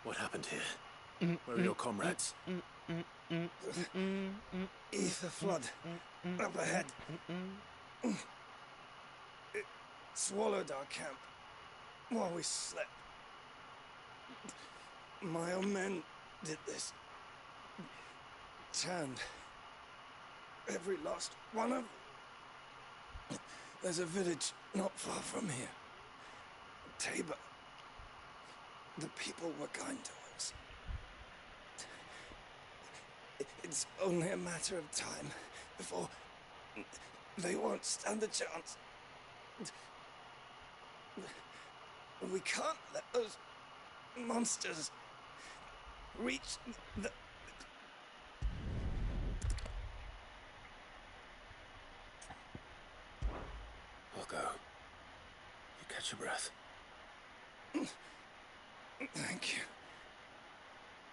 What happened here? Where are your comrades? Ether flood up ahead. It swallowed our camp while we slept. My own men did this. Turned every last one of them. There's a village not far from here. Tabor. The people were kind to us. It's only a matter of time before they won't stand a chance. We can't let those monsters reach the... I'll go. You catch your breath. Thank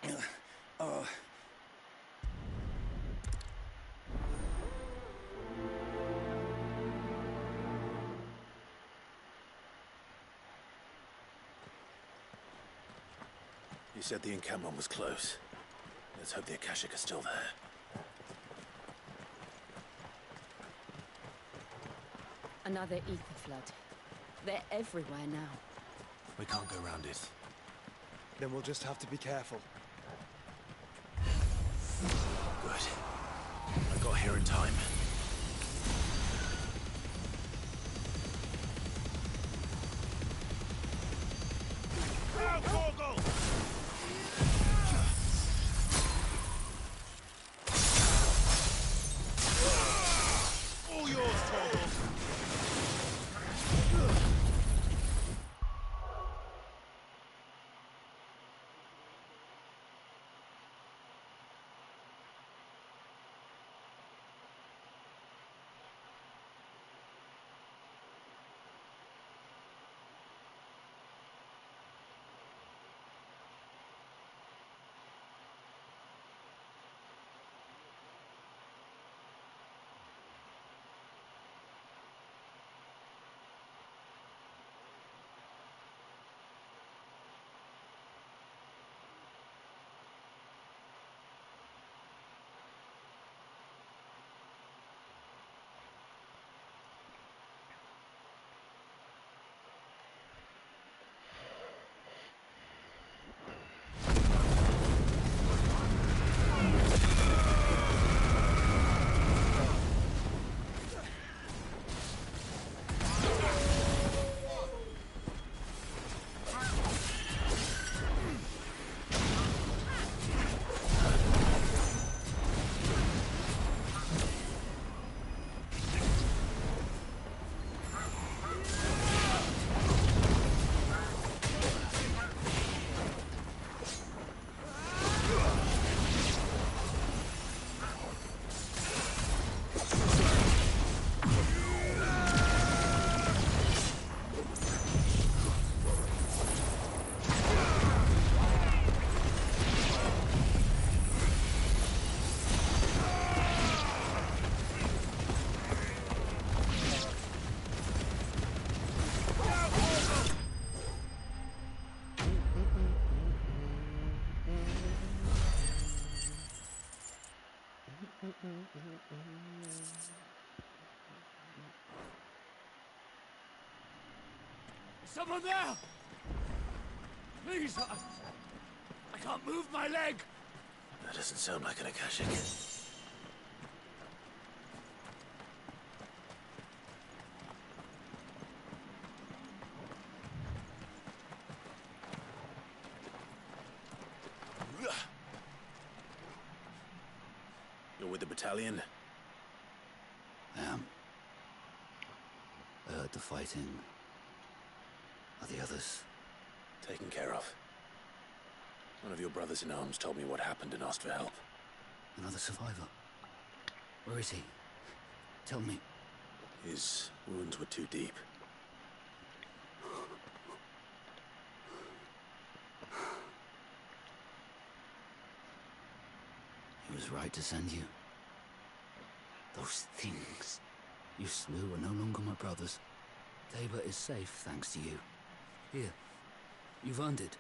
you. Oh. You said the encampment was close. Let's hope the Akashic are still there. Another ether flood. They're everywhere now. We can't go around it. Then we'll just have to be careful. Good. I got here in time. Now, Torgal! All yours, Torgal! Is someone there? Please, I can't move my leg. That doesn't sound like an Akashic. You're with the battalion? I am. I heard the fighting. Are the others? Taken care of. One of your brothers in arms told me what happened and asked for help. Another survivor? Where is he? Tell me. His wounds were too deep. He was right to send you. Those things you slew are no longer my brothers. Tabor is safe thanks to you. Here, you've earned it.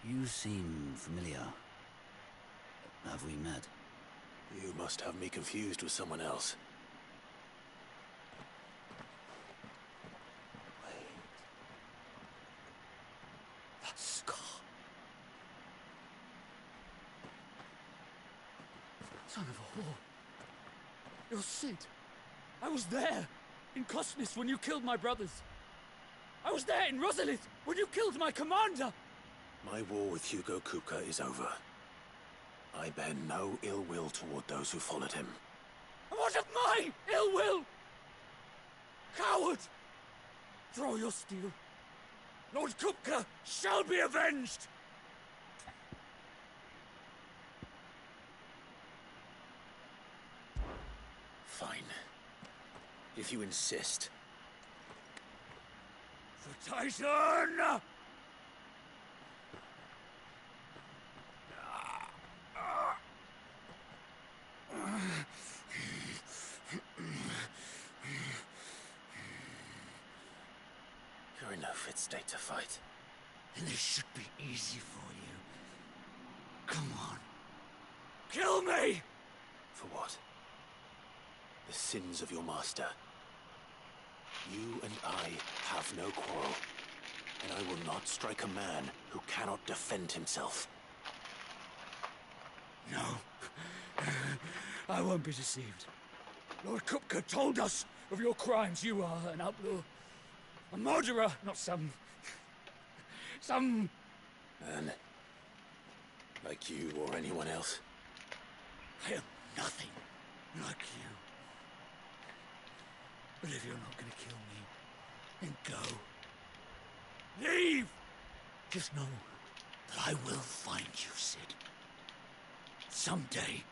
You seem familiar. Have we met? You must have me confused with someone else. That scar. Son of a whore. You're Sid. I was there in Cosnis when you killed my brothers. I was there in Rosalith when you killed my commander. My war with Hugo Kupka is over. I bear no ill will toward those who followed him. And what of my ill will? Coward! Throw your steel. Lord Kupka shall be avenged! Fine. If you insist. For Titan! You're in no fit state to fight. And this should be easy for you. Come on. Kill me! For what? The sins of your master. You and I have no quarrel. And I will not strike a man who cannot defend himself. No. I won't be deceived. Lord Kupka told us of your crimes. You are an outlaw. A murderer, not some... Man. Like you or anyone else. I am nothing like you. But if you're not gonna kill me, then go. Leave! Just know that I will find you, Sid. Someday.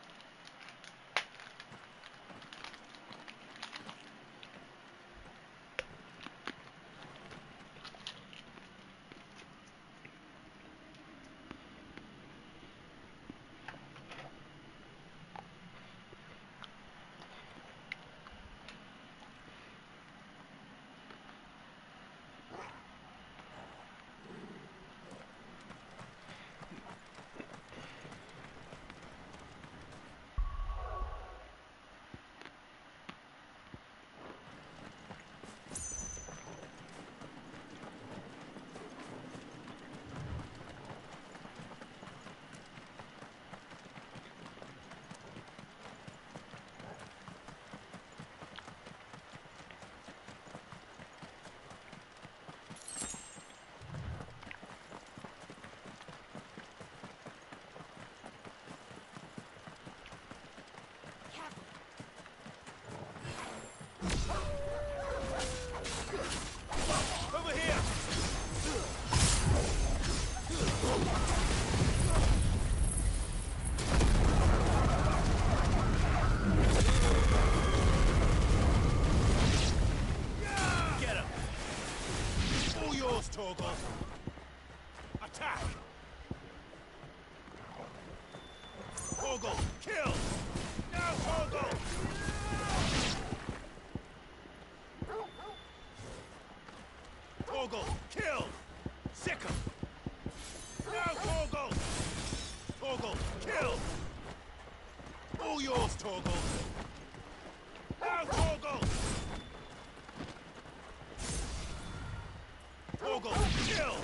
Over here! Get him! All yours, Torgal. Attack! Torgal, kill! Now, Torgal! Torgal! Kill! Sick 'em! Now, Torgal! Torgal, kill! All yours, Torgal! Now, Torgal! Torgal, kill!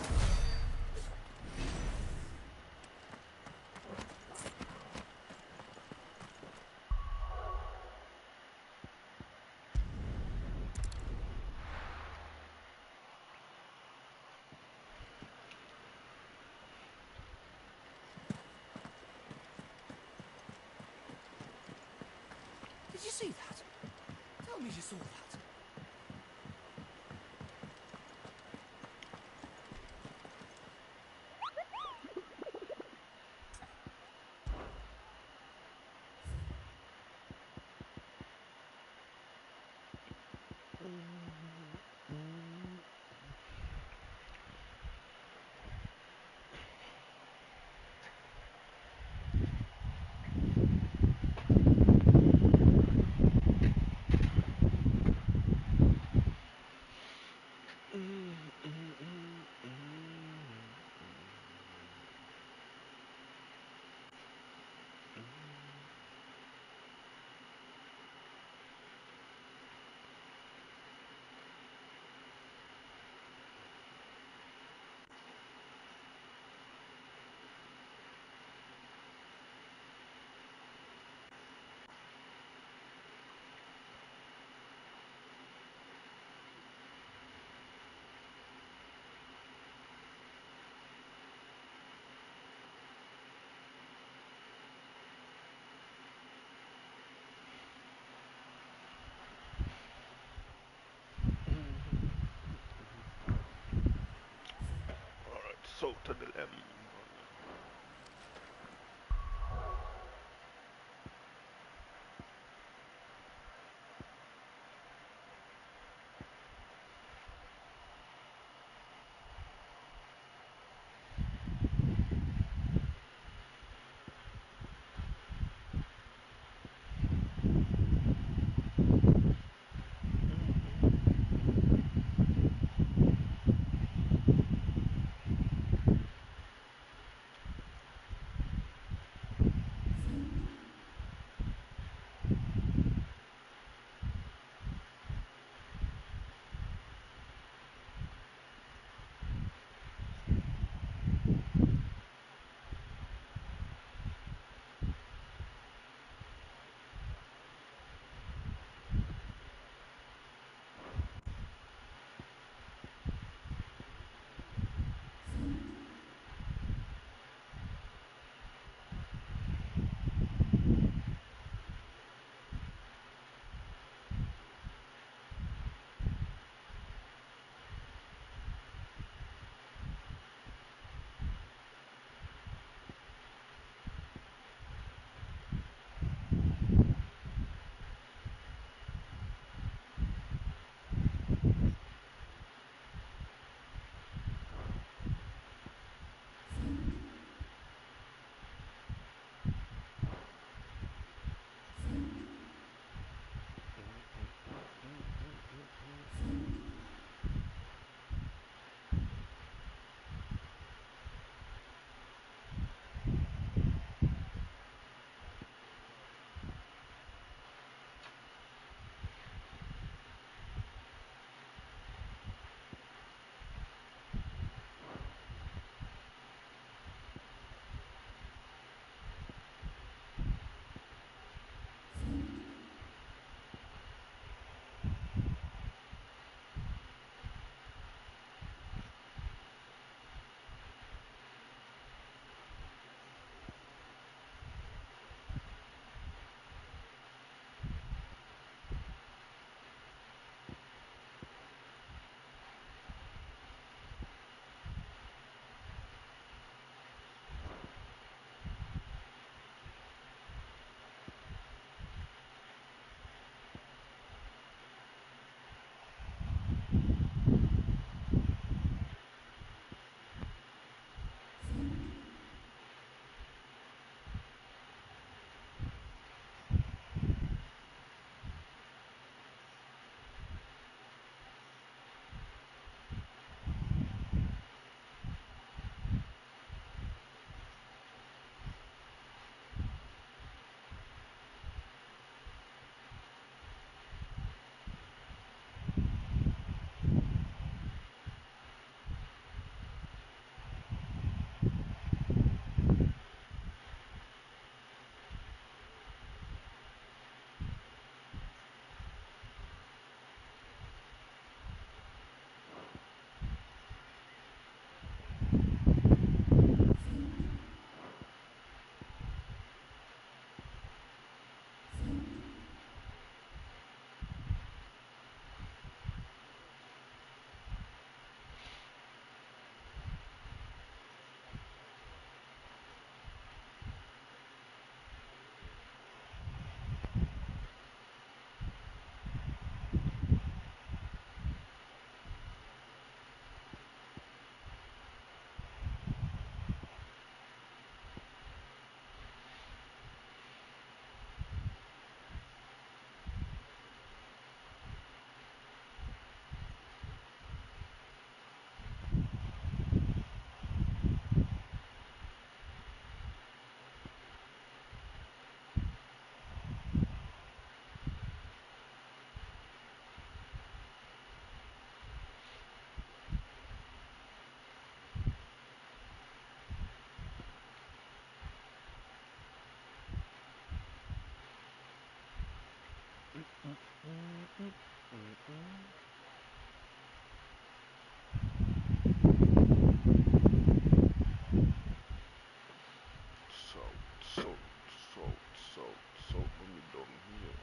Salt. Let me down here.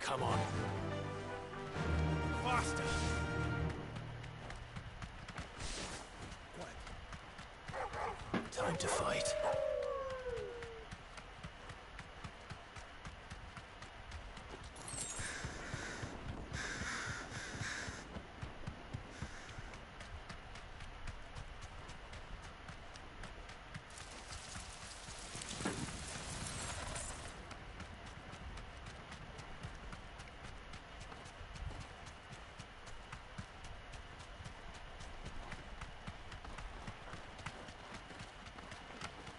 Come on. Faster! Time to fight.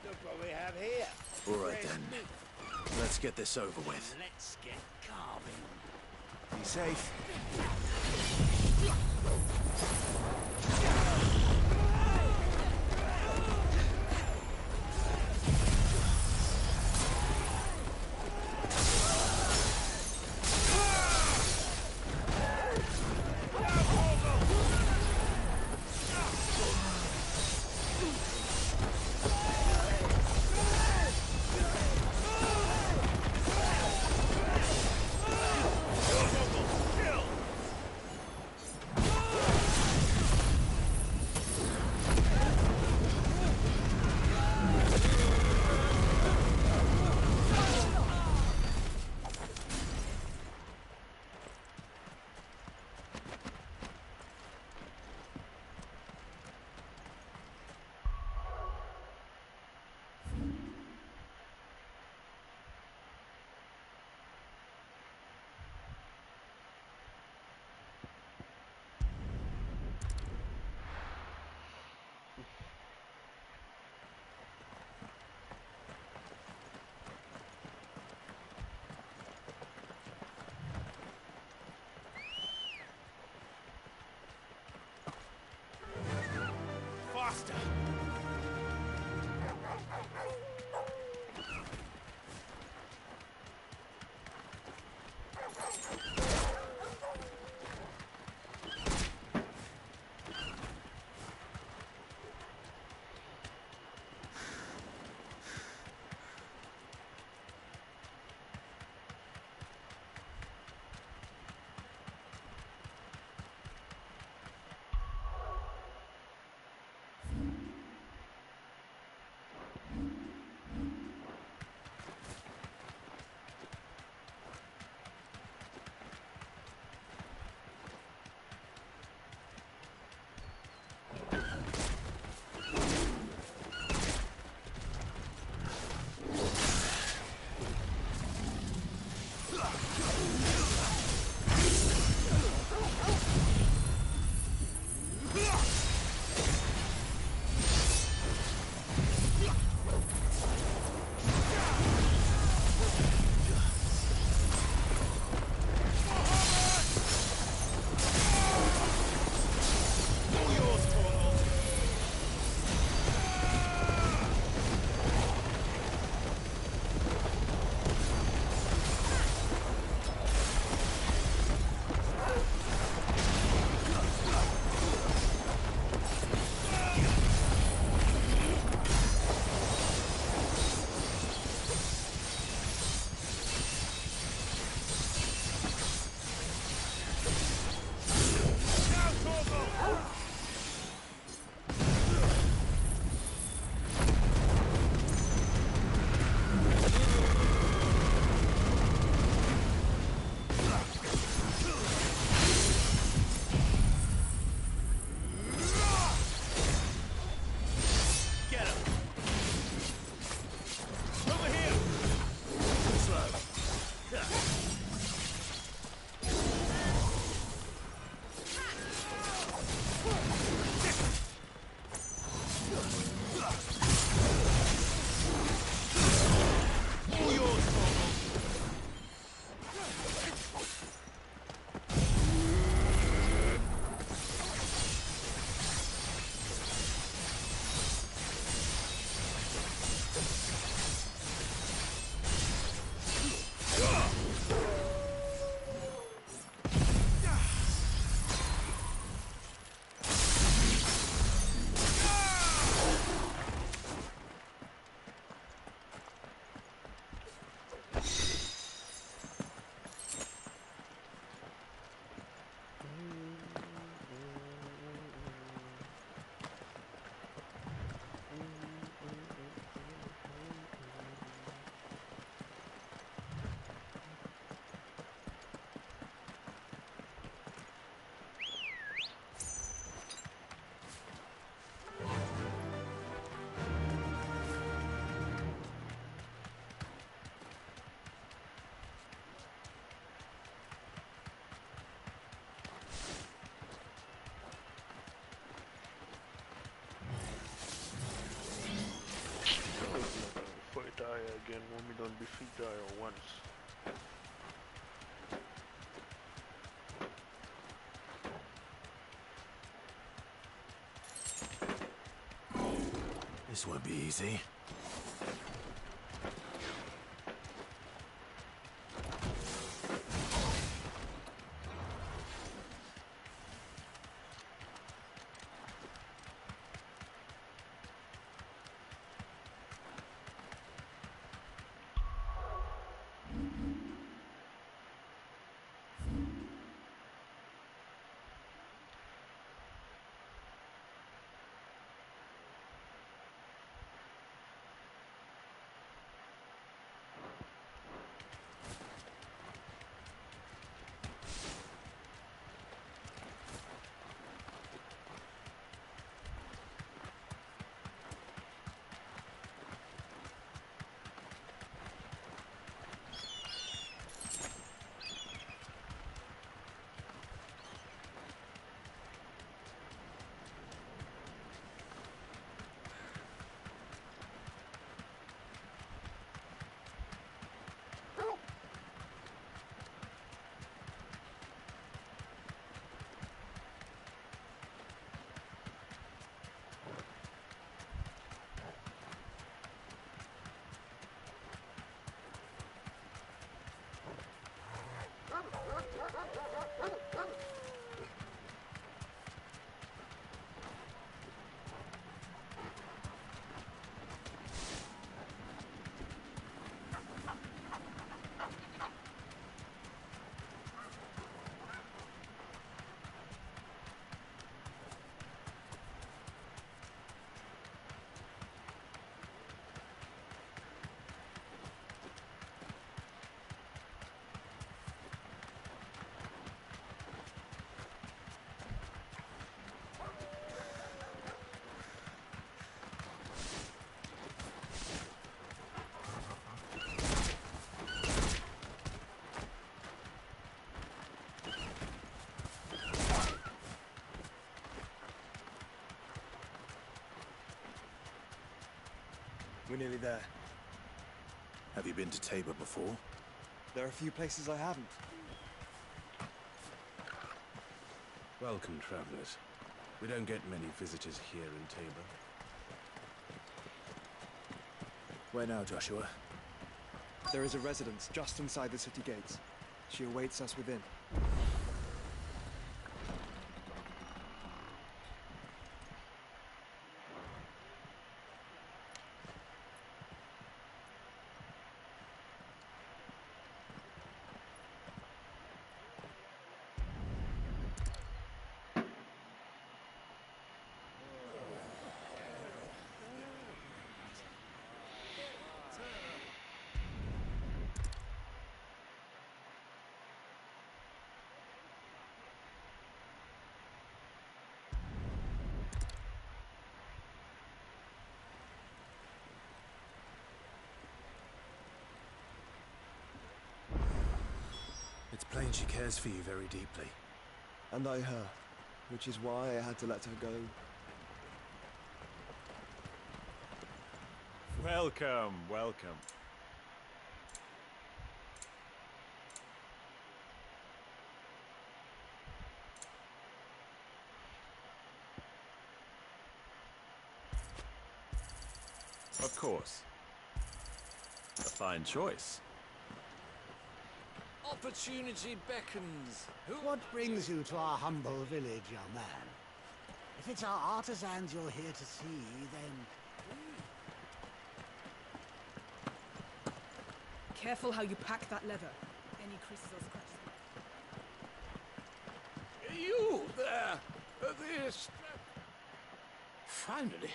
Look what we have here. All right then. Let's get this over with. Let's get carving. Be safe. Faster! again when we don't defeat Dire once. This won't be easy. We're nearly there. Have you been to Tabor before? There are a few places I haven't. Welcome, travelers. We don't get many visitors here in Tabor. Where now, Joshua? There is a residence just inside the city gates. She awaits us within. It's plain she cares for you very deeply. And I her, which is why I had to let her go. Welcome, welcome. Of course. A fine choice. Opportunity beckons. What brings you to our humble village, young man? If it's our artisans you're here to see, then... Careful how you pack that leather. Any creases or scratches. You there! This... Finally.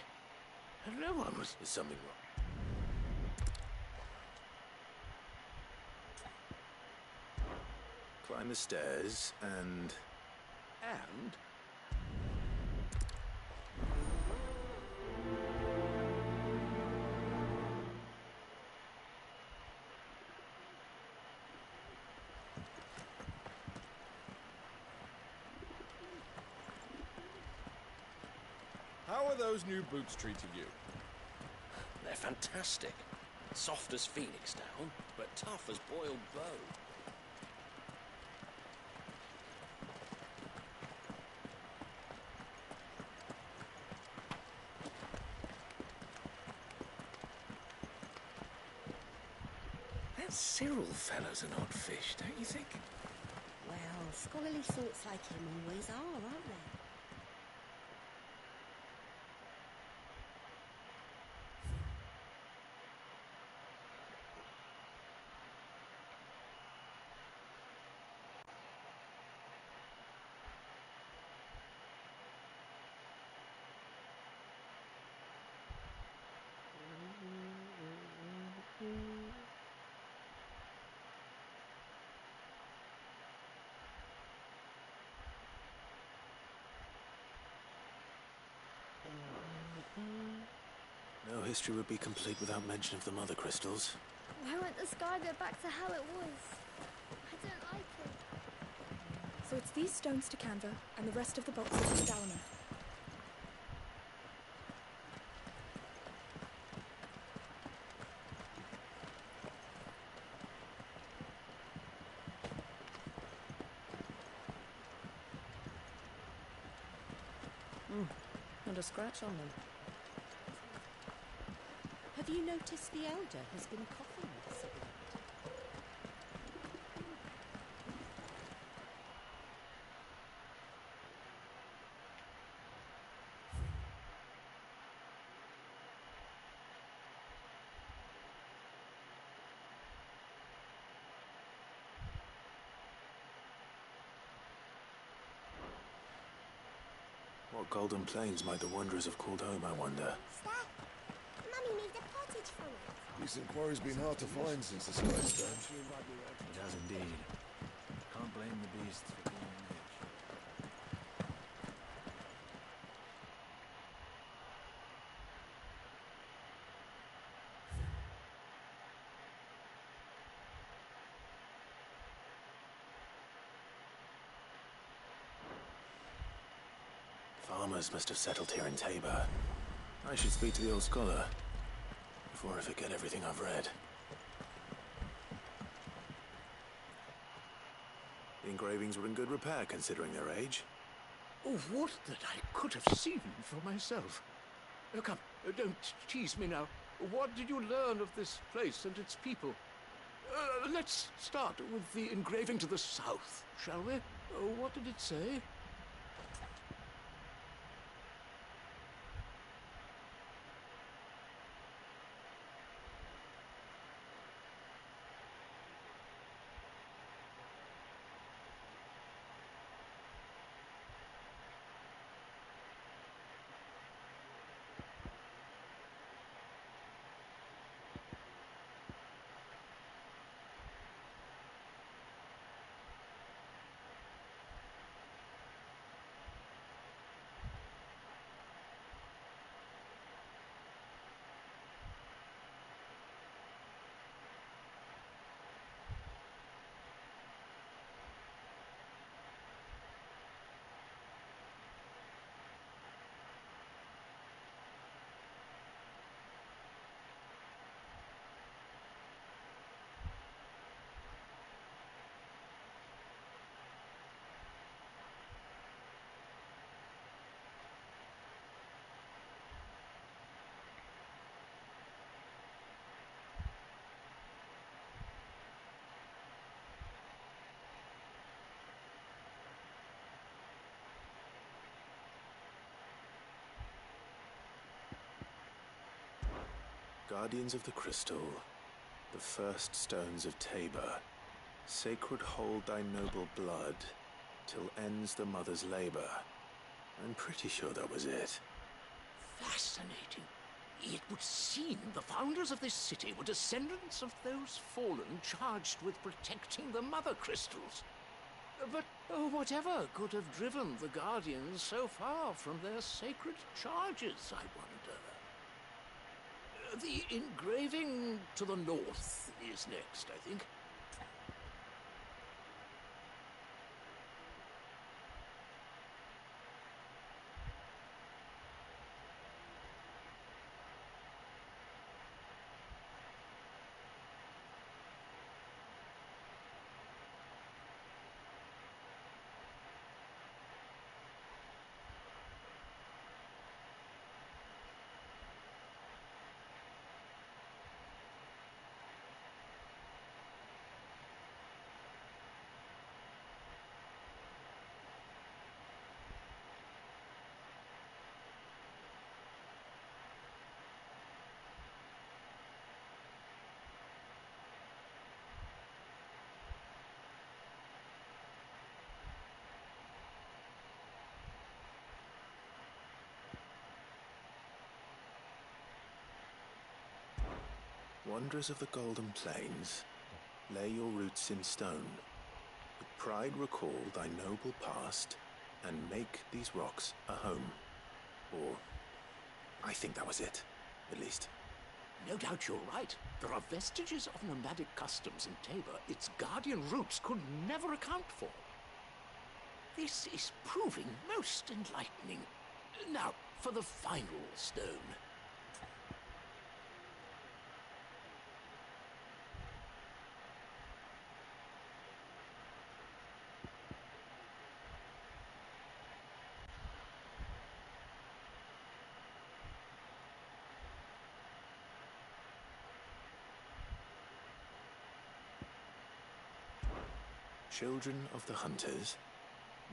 No one was... Is something wrong? Climb the stairs and... And? How are those new boots treating you? They're fantastic. Soft as phoenix down, but tough as boiled bow. That Cyril fellow's an odd fish, don't you think? Well, scholarly sorts like him always are, aren't they? No history would be complete without mention of the mother crystals. Why won't the sky go back to how it was? I don't like it. So it's these stones to Canva, and the rest of the boxes to Dalaman. Not a scratch on them. Have you noticed the elder has been coughing this a bit? What golden plains might the wanderers have called home, I wonder? Steph, Mummy made a pottage from it. Recent quarry's been hard to find since the sky storm. It has indeed. Can't blame the beasts for being rich. Farmers must have settled here in Tabor. I should speak to the old scholar before I forget everything I've read. The engravings were in good repair considering their age. Oh, what that I could have seen for myself. Oh, come, don't tease me now. What did you learn of this place and its people? Let's start with the engraving to the south, shall we? What did it say? Guardians of the Crystal, the first stones of Tabor, sacred hold thy noble blood, till ends the mother's labor. I'm pretty sure that was it. Fascinating. It would seem the founders of this city were descendants of those fallen charged with protecting the mother crystals. But whatever could have driven the Guardians so far from their sacred charges, I wonder? The engraving to the north is next, I think. Wanderers of the Golden Plains, lay your roots in stone. With pride recall thy noble past, and make these rocks a home. Or, I think that was it, at least. No doubt you're right. There are vestiges of nomadic customs in Tabor its guardian roots could never account for. This is proving most enlightening. Now, for the final stone. Children of the hunters,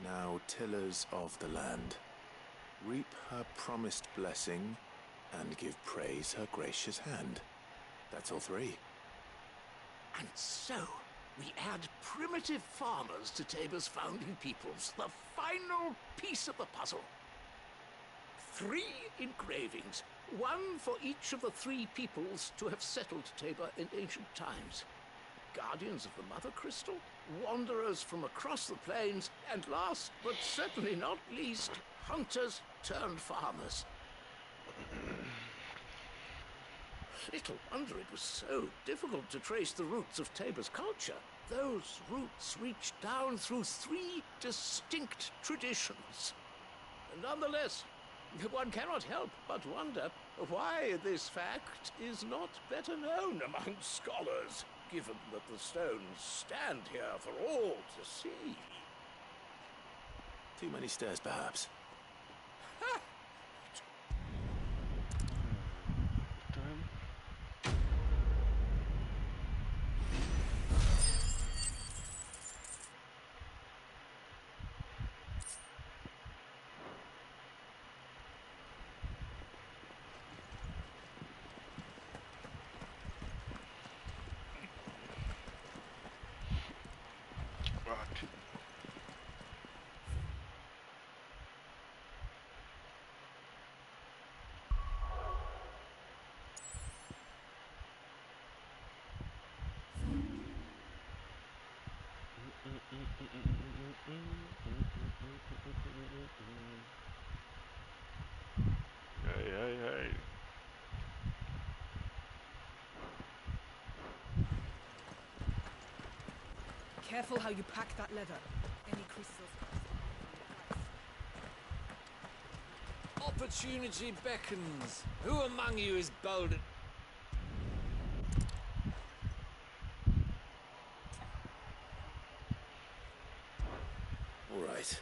now tillers of the land, reap her promised blessing and give praise her gracious hand. That's all three. And so, we add primitive farmers to Tabor's founding peoples, the final piece of the puzzle. 3 engravings, one for each of the 3 peoples to have settled Tabor in ancient times. Guardians of the Mother Crystal, wanderers from across the plains, and last but certainly not least, hunters turned farmers. Little wonder it was so difficult to trace the roots of Tabor's culture. Those roots reach down through 3 distinct traditions. Nonetheless, one cannot help but wonder why this fact is not better known among scholars, given that the stones stand here for all to see. Too many stairs, perhaps. Hey. Careful how you pack that leather. Any crystals. Opportunity beckons. Who among you is bold? All right.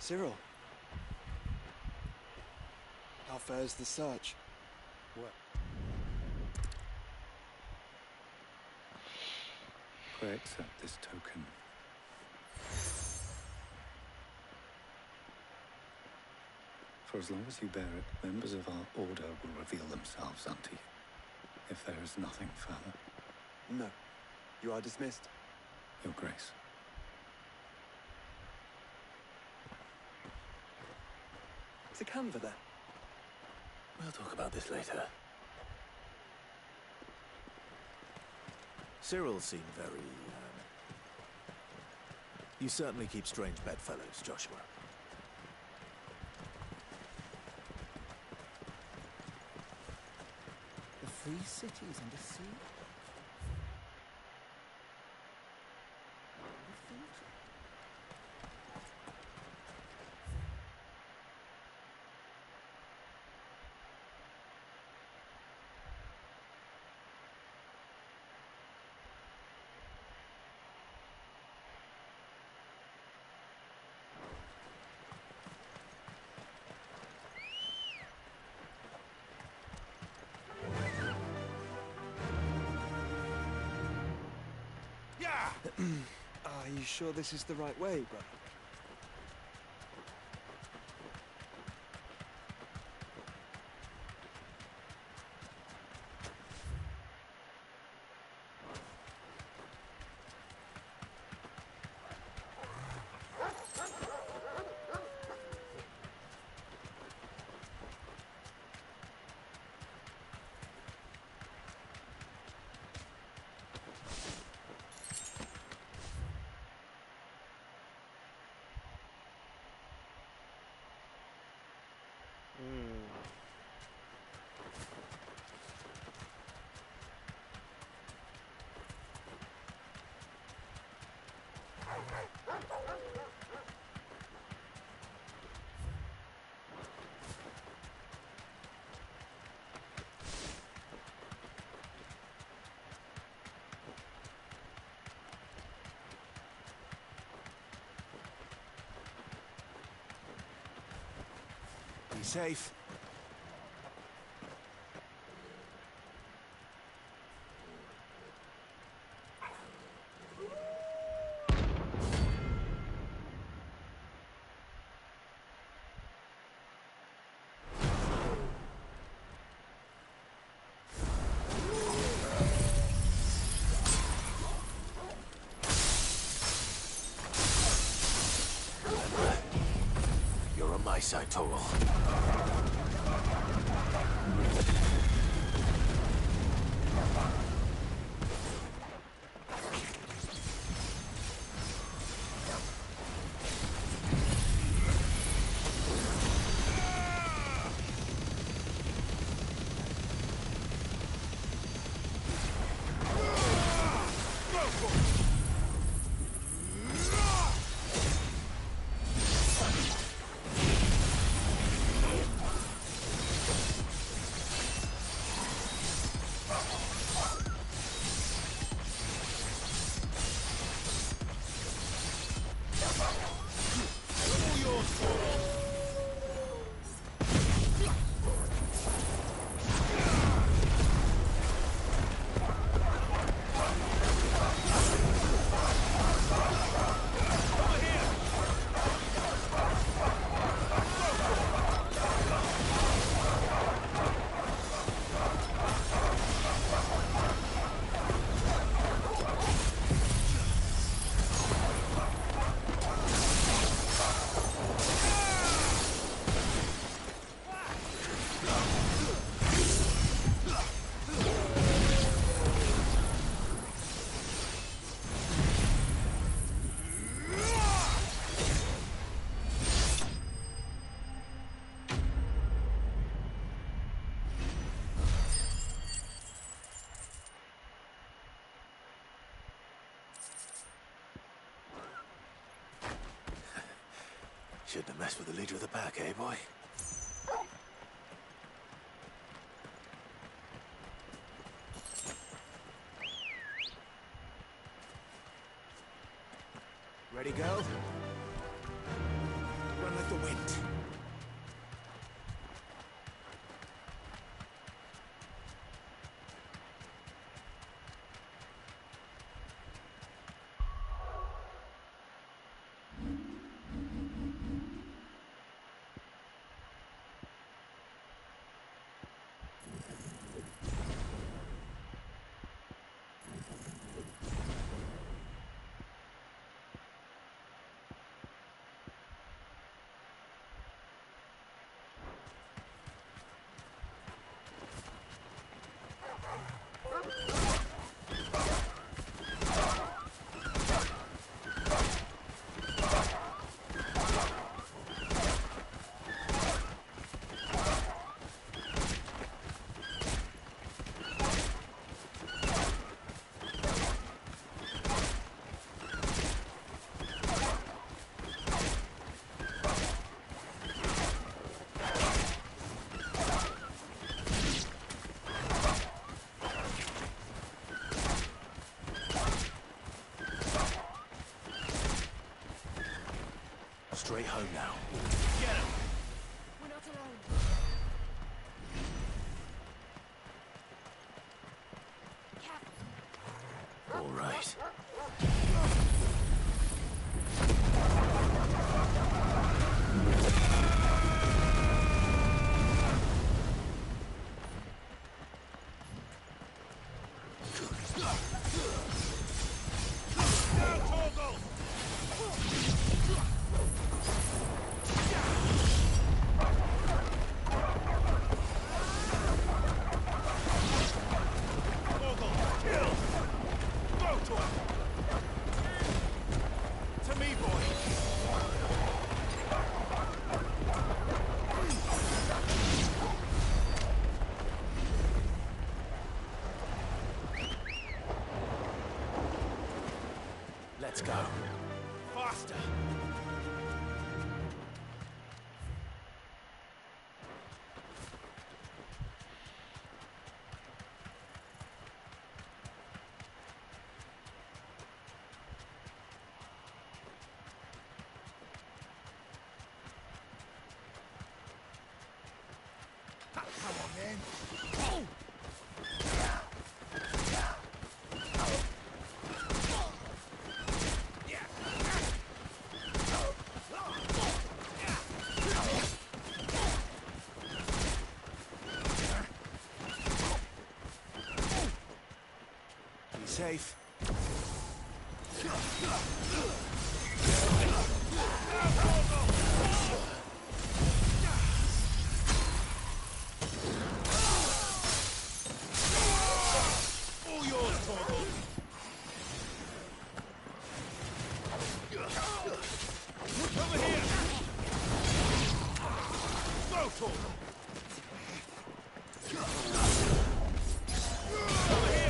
Cyril. How fares the search? What? Pray accept this token. For as long as you bear it, members of our order will reveal themselves unto you. If there is nothing further. No. You are dismissed. Your Grace. Is a canva there? We'll talk about this later. Cyril seemed very You certainly keep strange bedfellows, Joshua. The free cities under siege? Are you sure this is the right way, brother? Be safe. You're on my side, Torgal. Shouldn't have messed with the leader of the pack, eh, boy? Ready, go? Run like the wind. straight home now. Get him! We're not alone. All right. Let's go. Faster! Come on, then. Be safe. All yours, Torgal. Over here! Go, Torgal! Over here!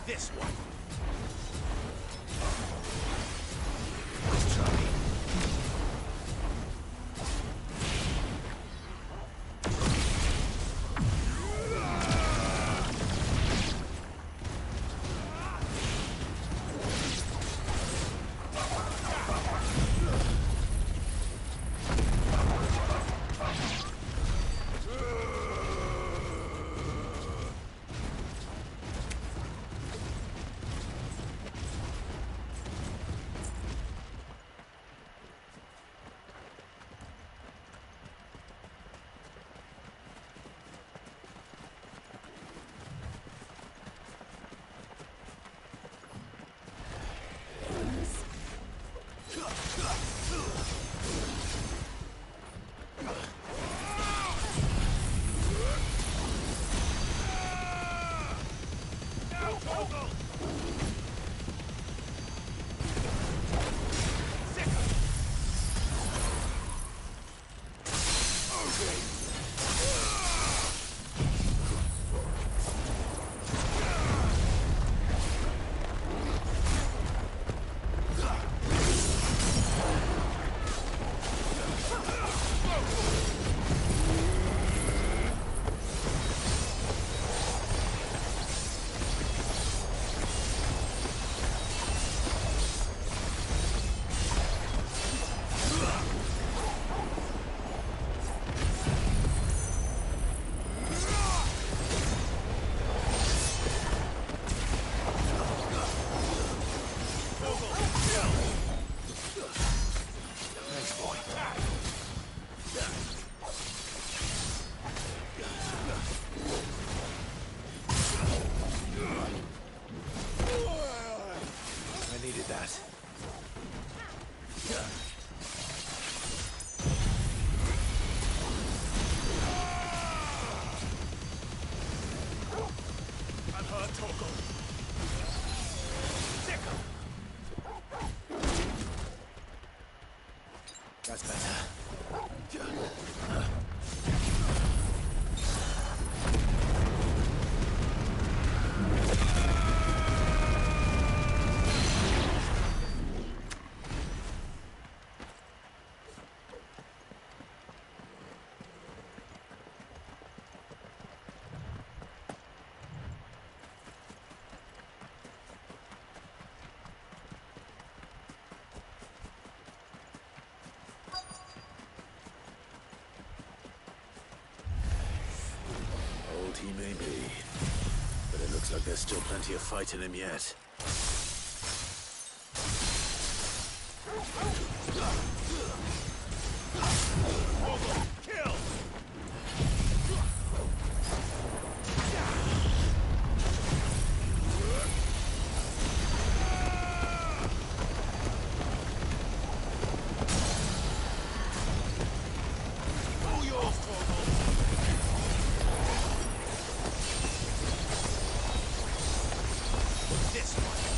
This one. Thanks, boy. I needed that. I'm hurt, Torgal. Sickle! That's better. Old he may be, but it looks like there's still plenty of fight in him yet. Kill! All yours, Torgal! This one.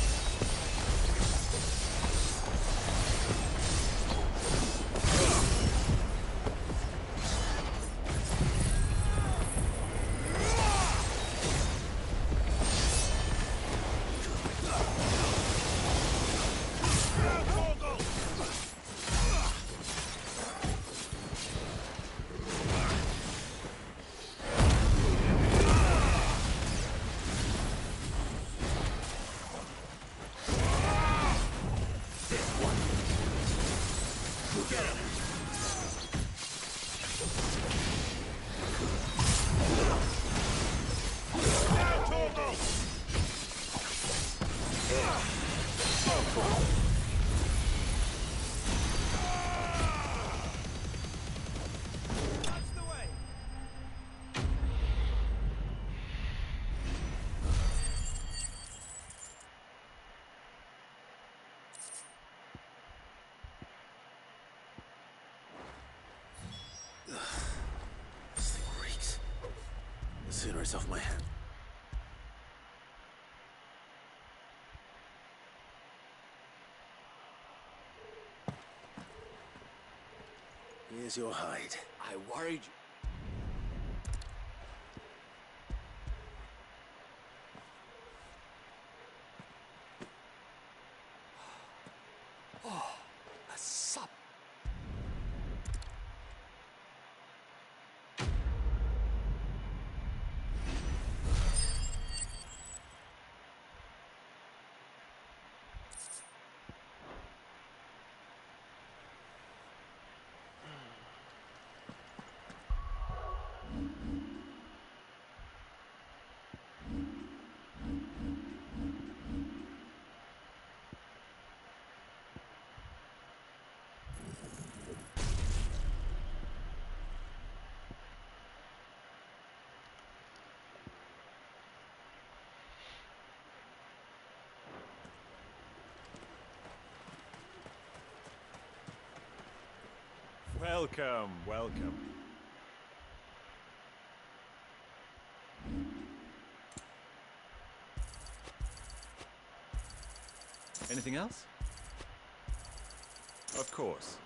This thing reeks. The sooner it's off my hand. Here's your hide. I worried you. Oh, a sup. Welcome, welcome. Anything else? Of course.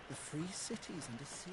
The free cities under sea?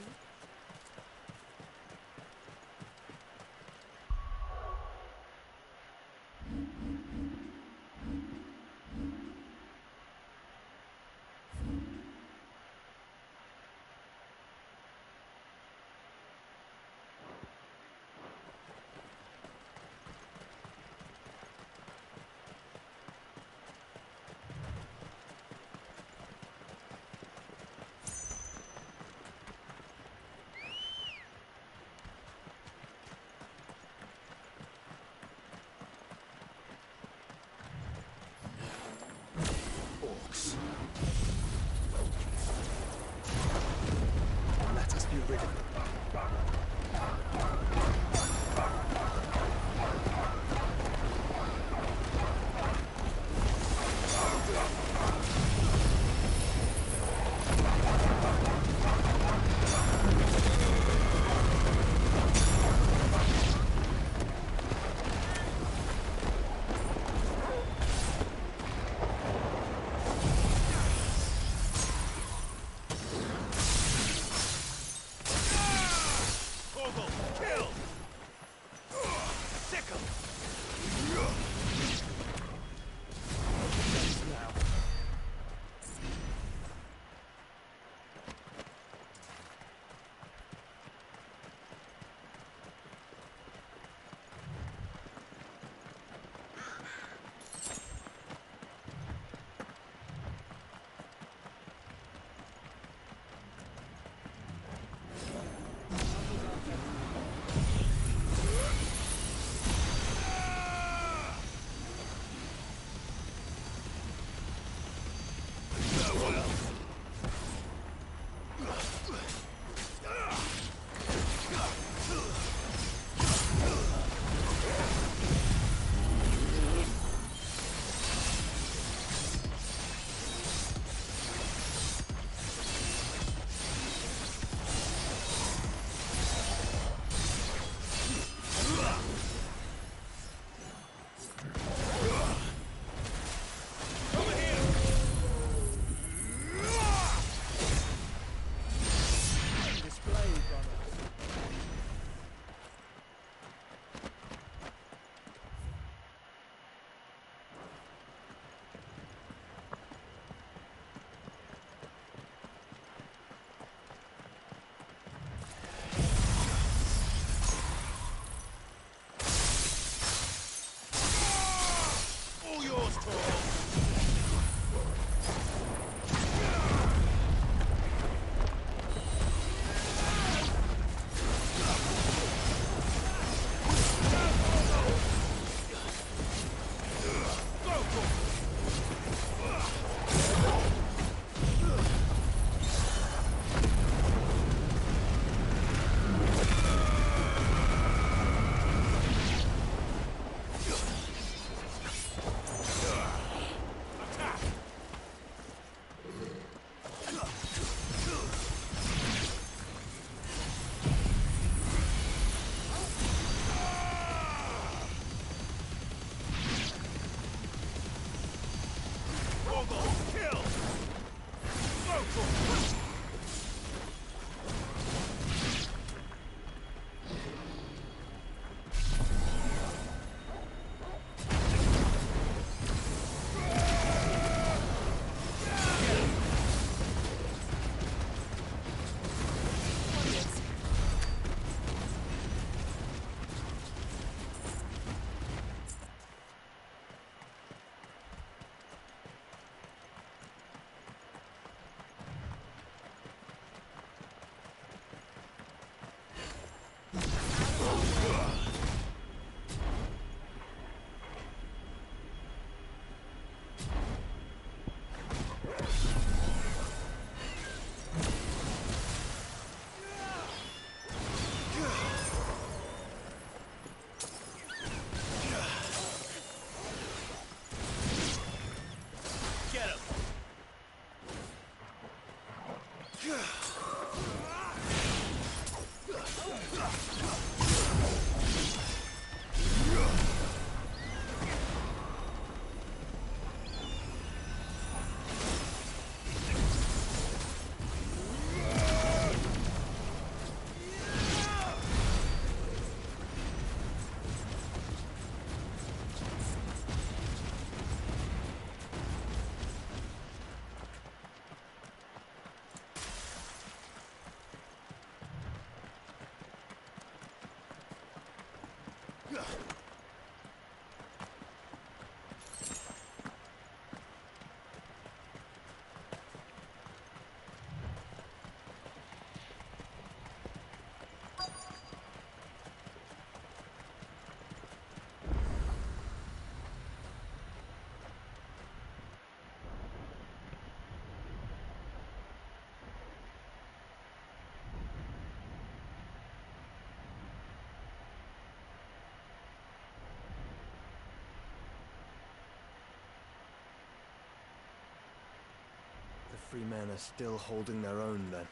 Joffrey men are still holding their own, then.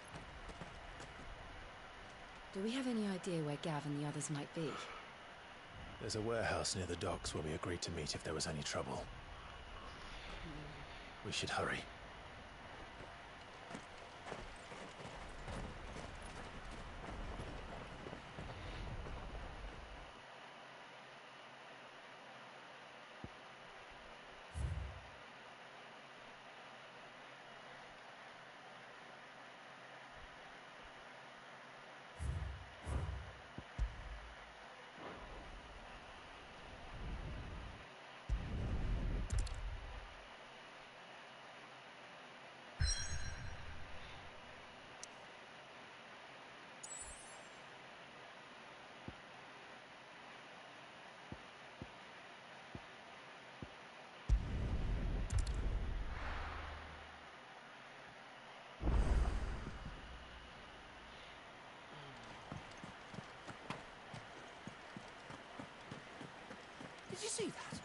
Do we have any idea where Gav and the others might be? There's a warehouse near the docks where we agreed to meet if there was any trouble. We should hurry. Did you see that?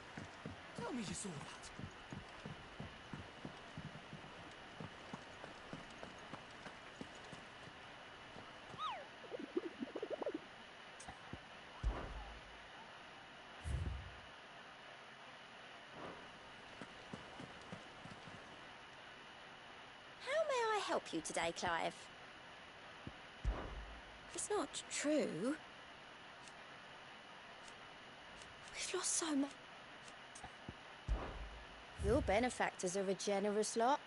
Tell me you saw that. How may I help you today, Clive? It's not true. We've lost so much. Your benefactors are a generous lot.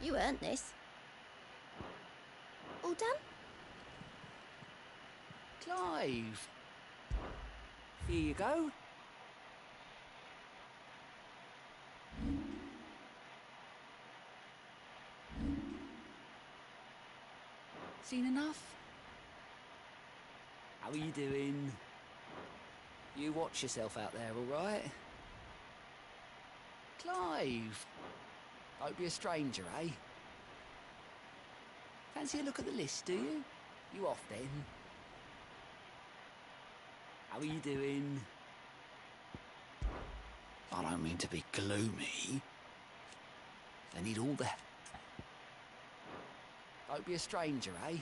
You earned this. All done? Clive. Here you go. Seen enough? How are you doing? You watch yourself out there, all right? Clive. Hope you're a stranger, eh? Fancy a look at the list, do you? You off then? How are you doing? I don't mean to be gloomy. They need all the... Hope you're a stranger, eh?